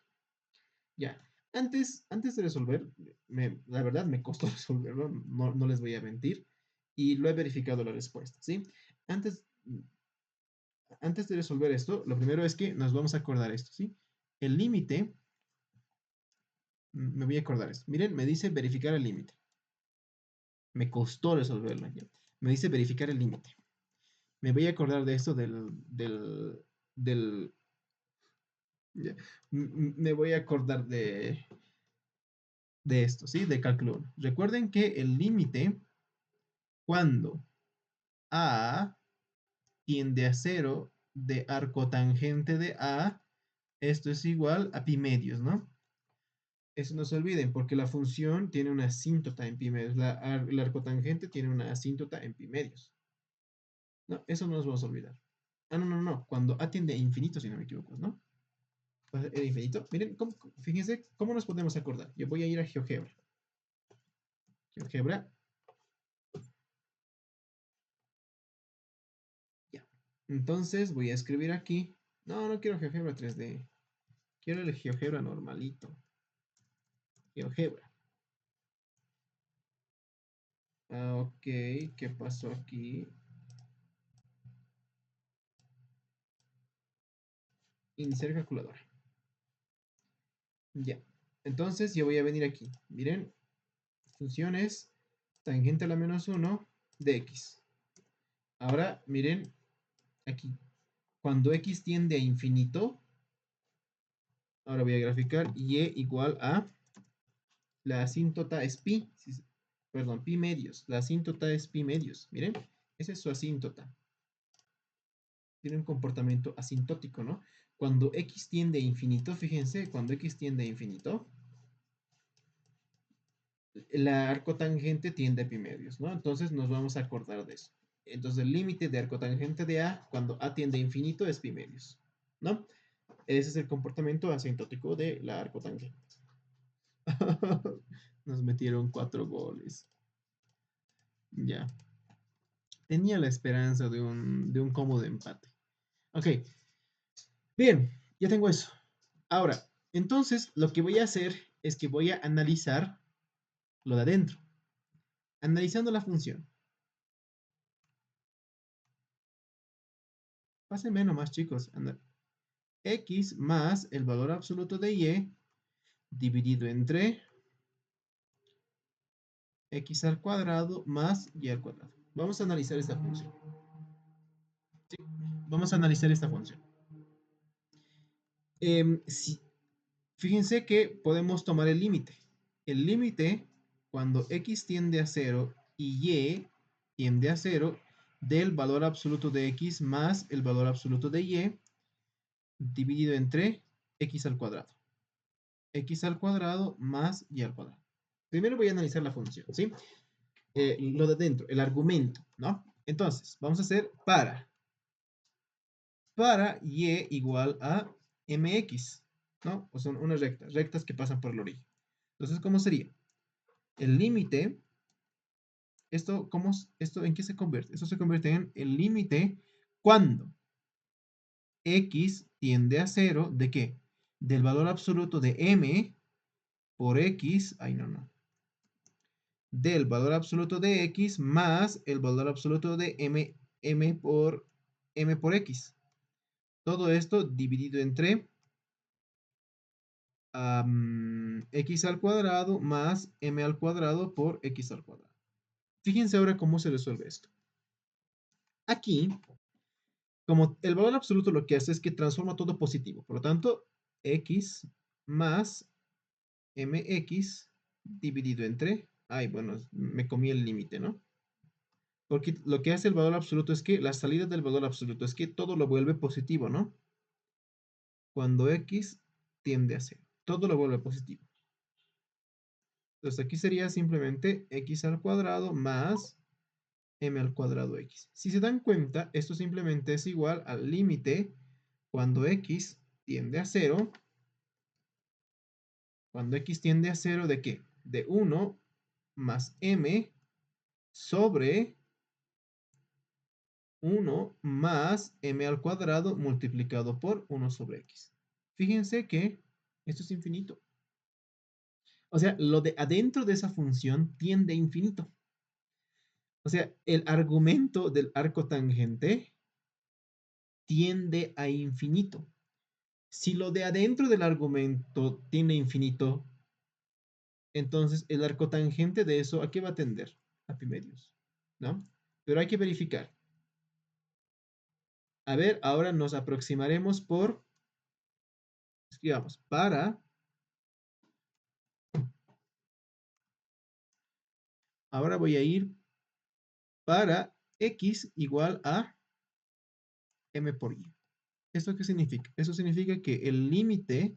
Ya, antes de resolver, la verdad me costó resolverlo, no les voy a mentir, y lo he verificado la respuesta, ¿sí? Antes, antes de resolver esto, lo primero es que nos vamos a acordar esto, ¿sí? El límite, me voy a acordar esto. Miren, me dice verificar el límite. Me costó resolverlo, ¿ya? Me dice verificar el límite. Me voy a acordar de esto del ya, me voy a acordar de esto, ¿sí? De cálculo 1. Recuerden que el límite, cuando A tiende a cero de arco tangente de A, esto es igual a pi medios, ¿no? Eso no se olviden, porque la función tiene una asíntota en pi medios. El arco tangente tiene una asíntota en pi medios. No, eso no nos vamos a olvidar. Ah, no, no, no. Cuando A tiende a infinito, si no me equivoco, ¿no? Era infinito. Miren, fíjense cómo nos podemos acordar. Yo voy a ir a GeoGebra. GeoGebra. Ya. Entonces voy a escribir aquí. No, no quiero GeoGebra 3D. Quiero el GeoGebra normalito. GeoGebra. Ah, ok. ¿Qué pasó aquí? Iniciar calculadora. Ya. Entonces yo voy a venir aquí. Miren. Funciones. Tangente a la menos 1 de x. Ahora, miren aquí. Cuando x tiende a infinito, ahora voy a graficar y igual a la asíntota es pi, perdón, pi medios. La asíntota es pi medios. Miren, esa es su asíntota. Tiene un comportamiento asintótico, ¿no? Cuando x tiende a infinito, fíjense, cuando x tiende a infinito, la arcotangente tiende a pi medios, ¿no? Entonces nos vamos a acordar de eso. Entonces el límite de arcotangente de A cuando A tiende a infinito es pi medios, ¿no? Ese es el comportamiento asintótico de la arcotangente. Nos metieron 4 goles. Ya. Tenía la esperanza de un cómodo empate. Ok. Bien, ya tengo eso. Ahora, entonces lo que voy a hacer es que voy a analizar lo de adentro. Analizando la función. Pásenme nomás, chicos. X más el valor absoluto de y dividido entre x al cuadrado más y al cuadrado. Vamos a analizar esta función. ¿Sí? Vamos a analizar esta función. Fíjense que podemos tomar el límite. El límite, cuando x tiende a 0 y y tiende a 0, del valor absoluto de x más el valor absoluto de y dividido entre x al cuadrado. X al cuadrado más y al cuadrado. Primero voy a analizar la función, ¿sí? Lo de dentro, el argumento, ¿no? Entonces, vamos a hacer para y igual a mx, ¿no? O son unas rectas que pasan por el origen. Entonces, ¿cómo sería? El límite, ¿esto en qué se convierte? Esto se convierte en el límite cuando x tiende a 0, ¿de qué? Del valor absoluto de m por x, ay no, del valor absoluto de x más el valor absoluto de m por x. Todo esto dividido entre x al cuadrado más m al cuadrado por x al cuadrado. Fíjense ahora cómo se resuelve esto. Aquí, como el valor absoluto lo que hace es que transforma todo positivo. Por lo tanto, x más mx dividido entre... Ay, bueno, me comí el límite, ¿no? Porque lo que hace el valor absoluto es que la salida del valor absoluto es que todo lo vuelve positivo, ¿no? Cuando x tiende a 0. Todo lo vuelve positivo. Entonces aquí sería simplemente x al cuadrado más m al cuadrado x. Si se dan cuenta, esto simplemente es igual al límite cuando x tiende a 0. Cuando x tiende a 0, ¿de qué? De 1 más m sobre 1 más m al cuadrado multiplicado por 1 sobre x. Fíjense que esto es infinito. O sea, lo de adentro de esa función tiende a infinito. O sea, el argumento del arco tangente tiende a infinito. Si lo de adentro del argumento tiene infinito, entonces el arco tangente de eso, ¿a qué va a tender? A pi medios, ¿no? Pero hay que verificar. A ver, ahora nos aproximaremos por, escribamos, ahora voy a ir para x igual a m por y. ¿Esto qué significa? Eso significa que el límite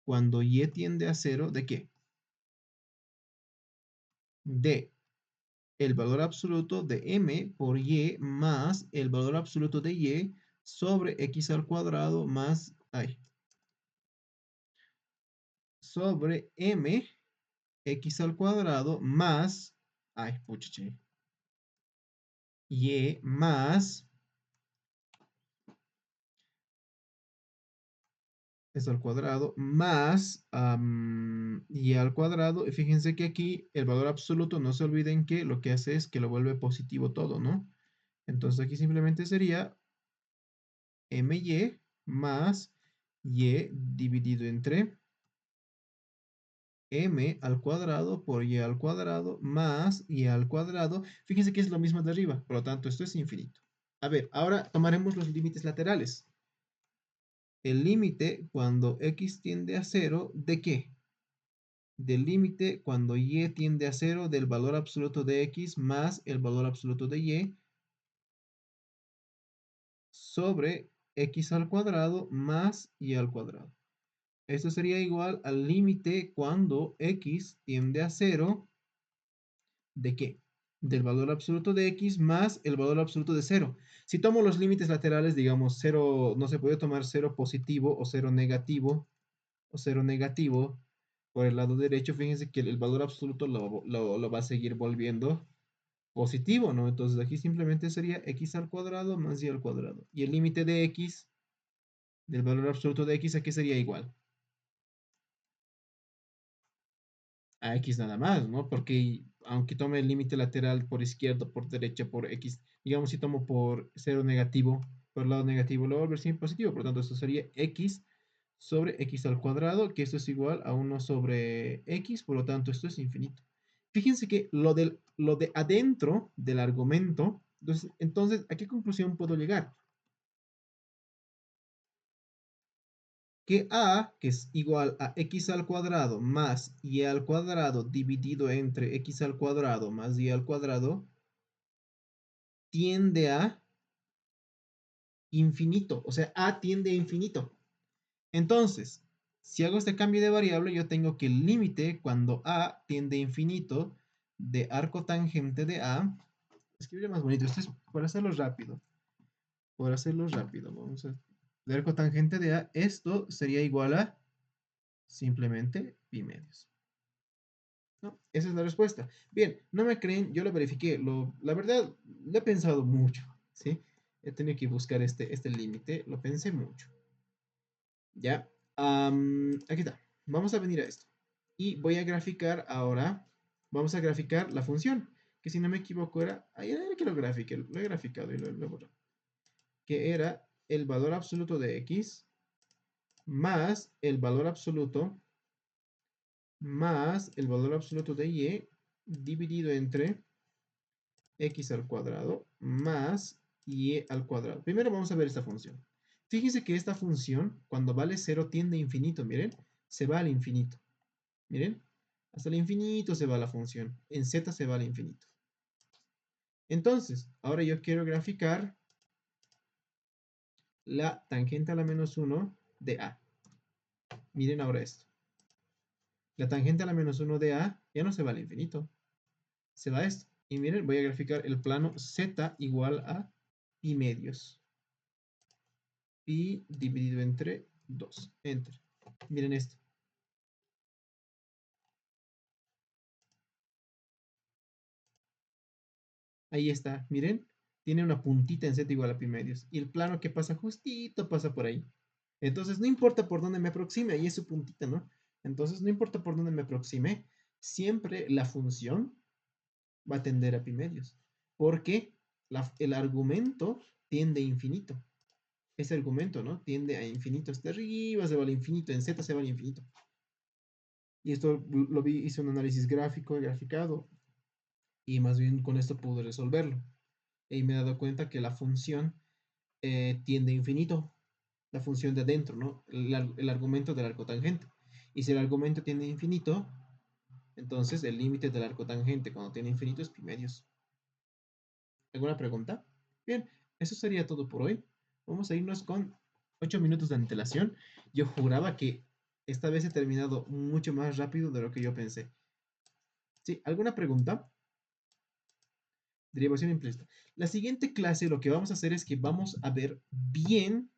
cuando y tiende a 0, ¿de qué? De el valor absoluto de m por y más el valor absoluto de y sobre x al cuadrado más, sobre m x al cuadrado más, puchiche, y más eso al cuadrado más y al cuadrado. Y fíjense que aquí el valor absoluto, no se olviden que lo que hace es que lo vuelve positivo todo, ¿no? Entonces aquí simplemente sería my más y dividido entre m al cuadrado por y al cuadrado más y al cuadrado. Fíjense que es lo mismo de arriba, por lo tanto esto es infinito. A ver, ahora tomaremos los límites laterales. El límite cuando x tiende a 0, ¿de qué? Del límite cuando y tiende a 0 del valor absoluto de x más el valor absoluto de y sobre x al cuadrado más y al cuadrado. Esto sería igual al límite cuando x tiende a 0, ¿de qué? Del valor absoluto de x más el valor absoluto de 0. Si tomo los límites laterales, digamos 0, no se puede tomar 0 positivo o 0 negativo por el lado derecho. Fíjense que el valor absoluto lo va a seguir volviendo positivo, ¿no? Entonces aquí simplemente sería x al cuadrado más y al cuadrado. Y el límite de x, del valor absoluto de x, ¿a qué sería igual? A x nada más, ¿no? Porque aunque tome el límite lateral por izquierda, por derecha, por x, digamos si tomo por 0 negativo, por el lado negativo, lo va a volver siempre positivo. Por lo tanto, esto sería x sobre x al cuadrado, que esto es igual a 1 sobre x, por lo tanto, esto es infinito. Fíjense que lo de adentro del argumento, entonces, ¿a qué conclusión puedo llegar? Que a, que es igual a x al cuadrado más y al cuadrado dividido entre x al cuadrado más y al cuadrado, tiende a infinito, o sea, a tiende a infinito. Entonces, si hago este cambio de variable, yo tengo que el límite cuando a tiende a infinito de arco tangente de a, escribiré más bonito, esto es por hacerlo rápido, vamos a, de arco tangente de a, esto sería igual a simplemente pi medios. ¿No? Esa es la respuesta. Bien, no me creen, yo lo verifiqué. La verdad, lo he pensado mucho, ¿sí? He tenido que buscar este límite, lo pensé mucho. ¿Ya? Aquí está. Vamos a venir a esto. Y voy a graficar ahora, vamos a graficar la función, que si no me equivoco era, ahí era que lo grafiqué, lo he graficado y lo he borrado. Que era el valor absoluto de x más el valor absoluto más el valor absoluto de y dividido entre x al cuadrado más y al cuadrado. Primero vamos a ver esta función. Fíjense que esta función, cuando vale 0, tiende a infinito. Miren, se va al infinito. Miren, hasta el infinito se va la función. En z se va al infinito. Entonces, ahora yo quiero graficar la tangente a la menos 1 de a. Miren ahora esto. La tangente a la menos 1 de a ya no se va al infinito. Se va a esto. Y miren, voy a graficar el plano z igual a pi medios. Pi dividido entre 2. Enter. Miren esto. Ahí está, miren. Tiene una puntita en z igual a pi medios. Y el plano que pasa justito pasa por ahí. Entonces, no importa por dónde me aproxime, ahí es su puntita, ¿no? Entonces, no importa por dónde me aproxime, siempre la función va a tender a pi medios. Porque el argumento tiende a infinito. Ese argumento, ¿no? Tiende a infinito. Hasta arriba se va al infinito, en z se va al infinito. Y esto lo vi, hice un análisis gráfico, graficado, y más bien con esto pude resolverlo. Y me he dado cuenta que la función tiende a infinito, la función de adentro, ¿no? El argumento del arco tangente. Y si el argumento tiende a infinito, entonces el límite del arco tangente cuando tiene infinito es pi medios. ¿Alguna pregunta? Bien, eso sería todo por hoy. Vamos a irnos con 8 minutos de antelación. Yo juraba que esta vez he terminado mucho más rápido de lo que yo pensé. ¿Sí? ¿Alguna pregunta? Derivación implícita. La siguiente clase lo que vamos a hacer es que vamos a ver bien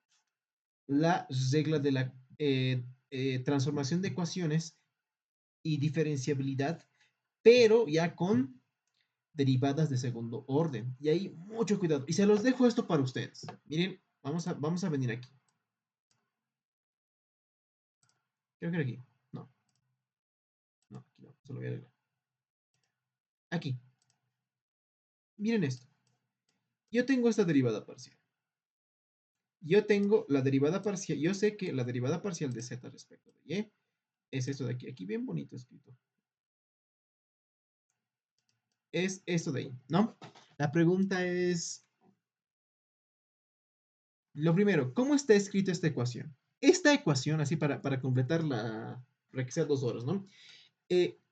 la regla de la transformación de ecuaciones y diferenciabilidad, pero ya con derivadas de segundo orden. Y ahí mucho cuidado. Y se los dejo esto para ustedes. Miren, vamos a venir aquí. Creo que era aquí. No, no, aquí no. Se lo voy a arreglar. Aquí. Miren esto. Yo tengo esta derivada parcial. Yo tengo la derivada parcial. Yo sé que la derivada parcial de z respecto de y es esto de aquí. Aquí bien bonito escrito. Es esto de ahí, ¿no? La pregunta es, lo primero, ¿cómo está escrita esta ecuación? Esta ecuación, así para completar para que sea 2 horas, ¿no?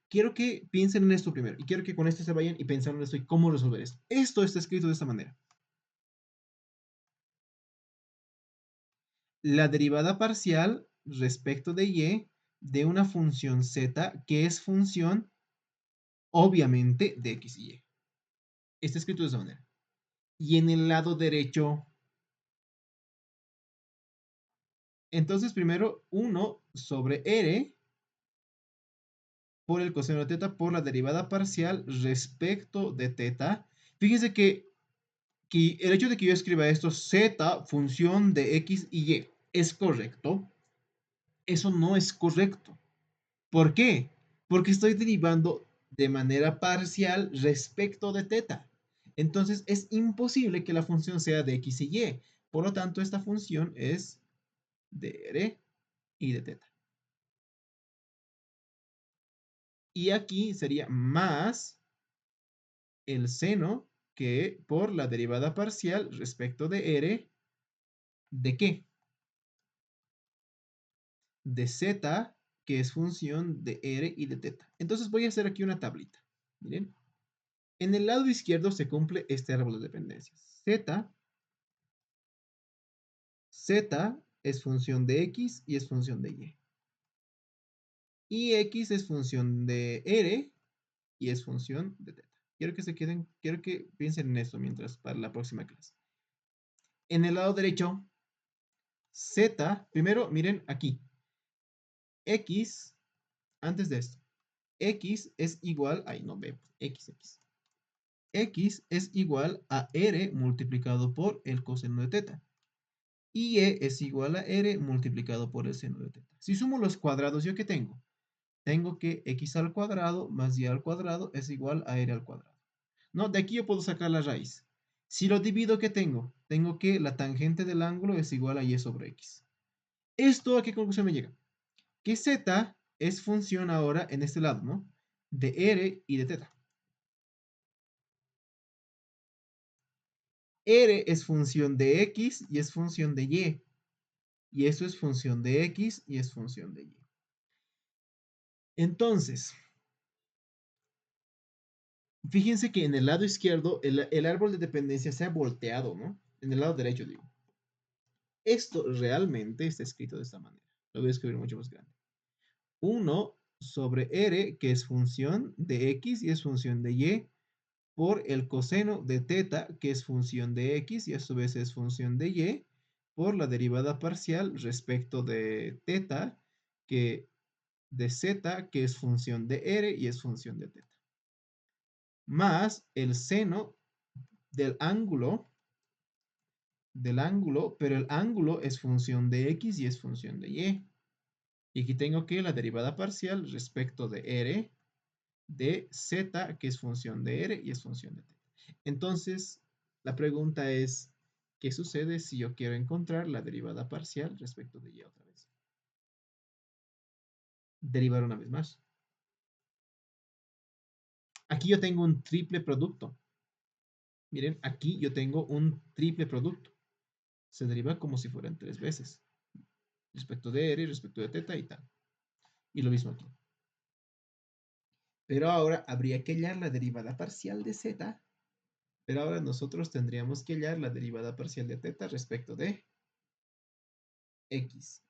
Quiero que piensen en esto primero y quiero que con esto se vayan y pensaron en esto y cómo resolver esto. Esto está escrito de esta manera. La derivada parcial respecto de y de una función z que es función, obviamente, de x y y. Está escrito de esa manera. Y en el lado derecho, entonces primero 1 sobre r por el coseno de teta por la derivada parcial respecto de teta. Fíjense que el hecho de que yo escriba esto, z función de x y y, ¿es correcto? Eso no es correcto. ¿Por qué? Porque estoy derivando de manera parcial respecto de teta. Entonces es imposible que la función sea de x y y. Por lo tanto, esta función es de r y de teta. Y aquí sería más el seno que por la derivada parcial respecto de r, ¿de qué? De z, que es función de r y de teta. Entonces voy a hacer aquí una tablita. Miren. En el lado izquierdo se cumple este árbol de dependencias. Z es función de x y es función de y. Y x es función de r y es función de teta. Quiero que piensen en esto mientras para la próxima clase. En el lado derecho, z, primero miren aquí, x, antes de esto, x es igual, ahí no veo, x es igual a r multiplicado por el coseno de teta. Y e es igual a r multiplicado por el seno de teta. Si sumo los cuadrados, ¿yo qué tengo? Tengo que x al cuadrado más y al cuadrado es igual a r al cuadrado. ¿No? De aquí yo puedo sacar la raíz. Si lo divido, ¿qué tengo? Tengo que la tangente del ángulo es igual a y sobre x. ¿Esto a qué conclusión me llega? Que z es función ahora en este lado, ¿no? De r y de teta. R es función de x y es función de y. Y eso es función de x y es función de y. Entonces, fíjense que en el lado izquierdo el árbol de dependencia se ha volteado, ¿no? En el lado derecho, digo. Esto realmente está escrito de esta manera. Lo voy a escribir mucho más grande. 1 sobre r, que es función de x y es función de y, por el coseno de teta, que es función de x y a su vez es función de y, por la derivada parcial respecto de teta, que de z, que es función de r y es función de teta, más el seno del ángulo, pero el ángulo es función de x y es función de y. Y aquí tengo que la derivada parcial respecto de r de z, que es función de r y es función de teta. Entonces, la pregunta es, ¿qué sucede si yo quiero encontrar la derivada parcial respecto de y otra vez? Derivar una vez más. Aquí yo tengo un triple producto. Miren, aquí yo tengo un triple producto. Se deriva como si fueran 3 veces. Respecto de r, respecto de teta y tal. Y lo mismo aquí. Pero ahora habría que hallar la derivada parcial de z. Pero ahora nosotros tendríamos que hallar la derivada parcial de teta respecto de x.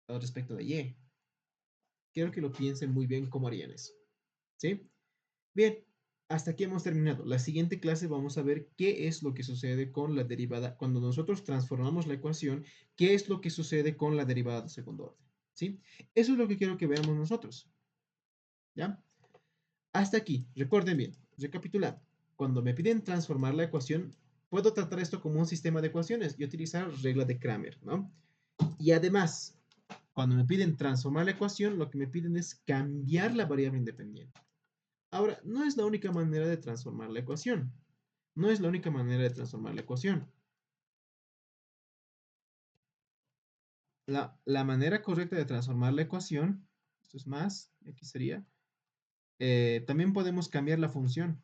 O respecto de y. Quiero que lo piensen muy bien cómo harían eso. ¿Sí? Bien, hasta aquí hemos terminado. La siguiente clase vamos a ver qué es lo que sucede con la derivada. Cuando nosotros transformamos la ecuación, qué es lo que sucede con la derivada de segundo orden. ¿Sí? Eso es lo que quiero que veamos nosotros. ¿Ya? Hasta aquí. Recuerden bien. Recapitulando. Cuando me piden transformar la ecuación, puedo tratar esto como un sistema de ecuaciones y utilizar regla de Cramer, ¿no? Y además, cuando me piden transformar la ecuación, lo que me piden es cambiar la variable independiente. Ahora, no es la única manera de transformar la ecuación. No es la única manera de transformar la ecuación. La manera correcta de transformar la ecuación, esto es más, aquí sería, también podemos cambiar la función.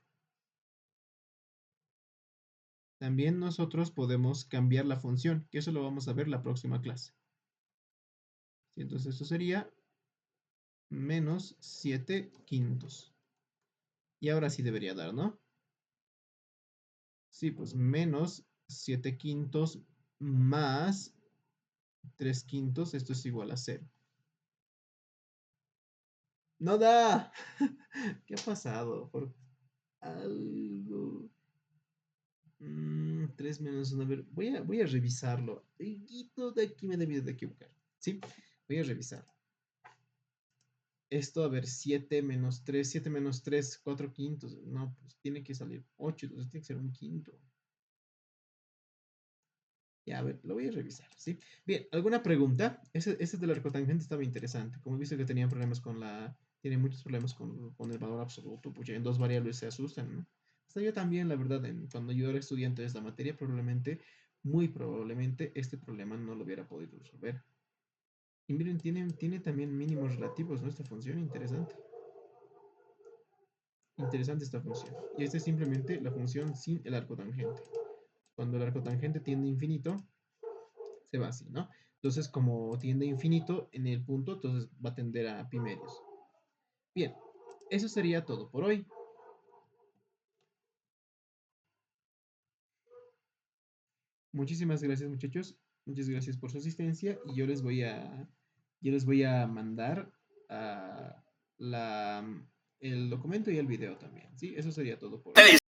También nosotros podemos cambiar la función, que eso lo vamos a ver la próxima clase. ¿Sí? Entonces esto sería menos 7 quintos. Y ahora sí debería dar, ¿no? Sí, pues menos 7 quintos más 3 quintos, esto es igual a 0. ¡No da! ¿Qué ha pasado? Por algo. 3 menos 1. A ver, voy a revisarlo. Algo de aquí me debí de equivocar. ¿Sí? Voy a revisar. Esto, a ver, 7 menos 3, 7 menos 3, 4 quintos. No, pues tiene que salir 8, entonces tiene que ser un quinto. Ya, a ver, lo voy a revisar, ¿sí? Bien, ¿alguna pregunta? Ese del arcotangente estaba interesante. Como he visto que tenían problemas con la... Tienen muchos problemas con el valor absoluto, pues ya en dos variables se asustan, ¿no? Hasta yo también, la verdad, cuando yo era estudiante de esta materia, probablemente, muy probablemente, este problema no lo hubiera podido resolver. Y miren, tiene también mínimos relativos, ¿no? Esta función, interesante. Interesante esta función. Y esta es simplemente la función sin el arcotangente. Cuando el arcotangente tiende a infinito, se va así, ¿no? Entonces, como tiende a infinito en el punto, entonces va a tender a pi medios. Bien, eso sería todo por hoy. Muchísimas gracias, muchachos. Muchas gracias por su asistencia y yo les voy a mandar la, el documento y el video también, ¿sí? Eso sería todo por hoy.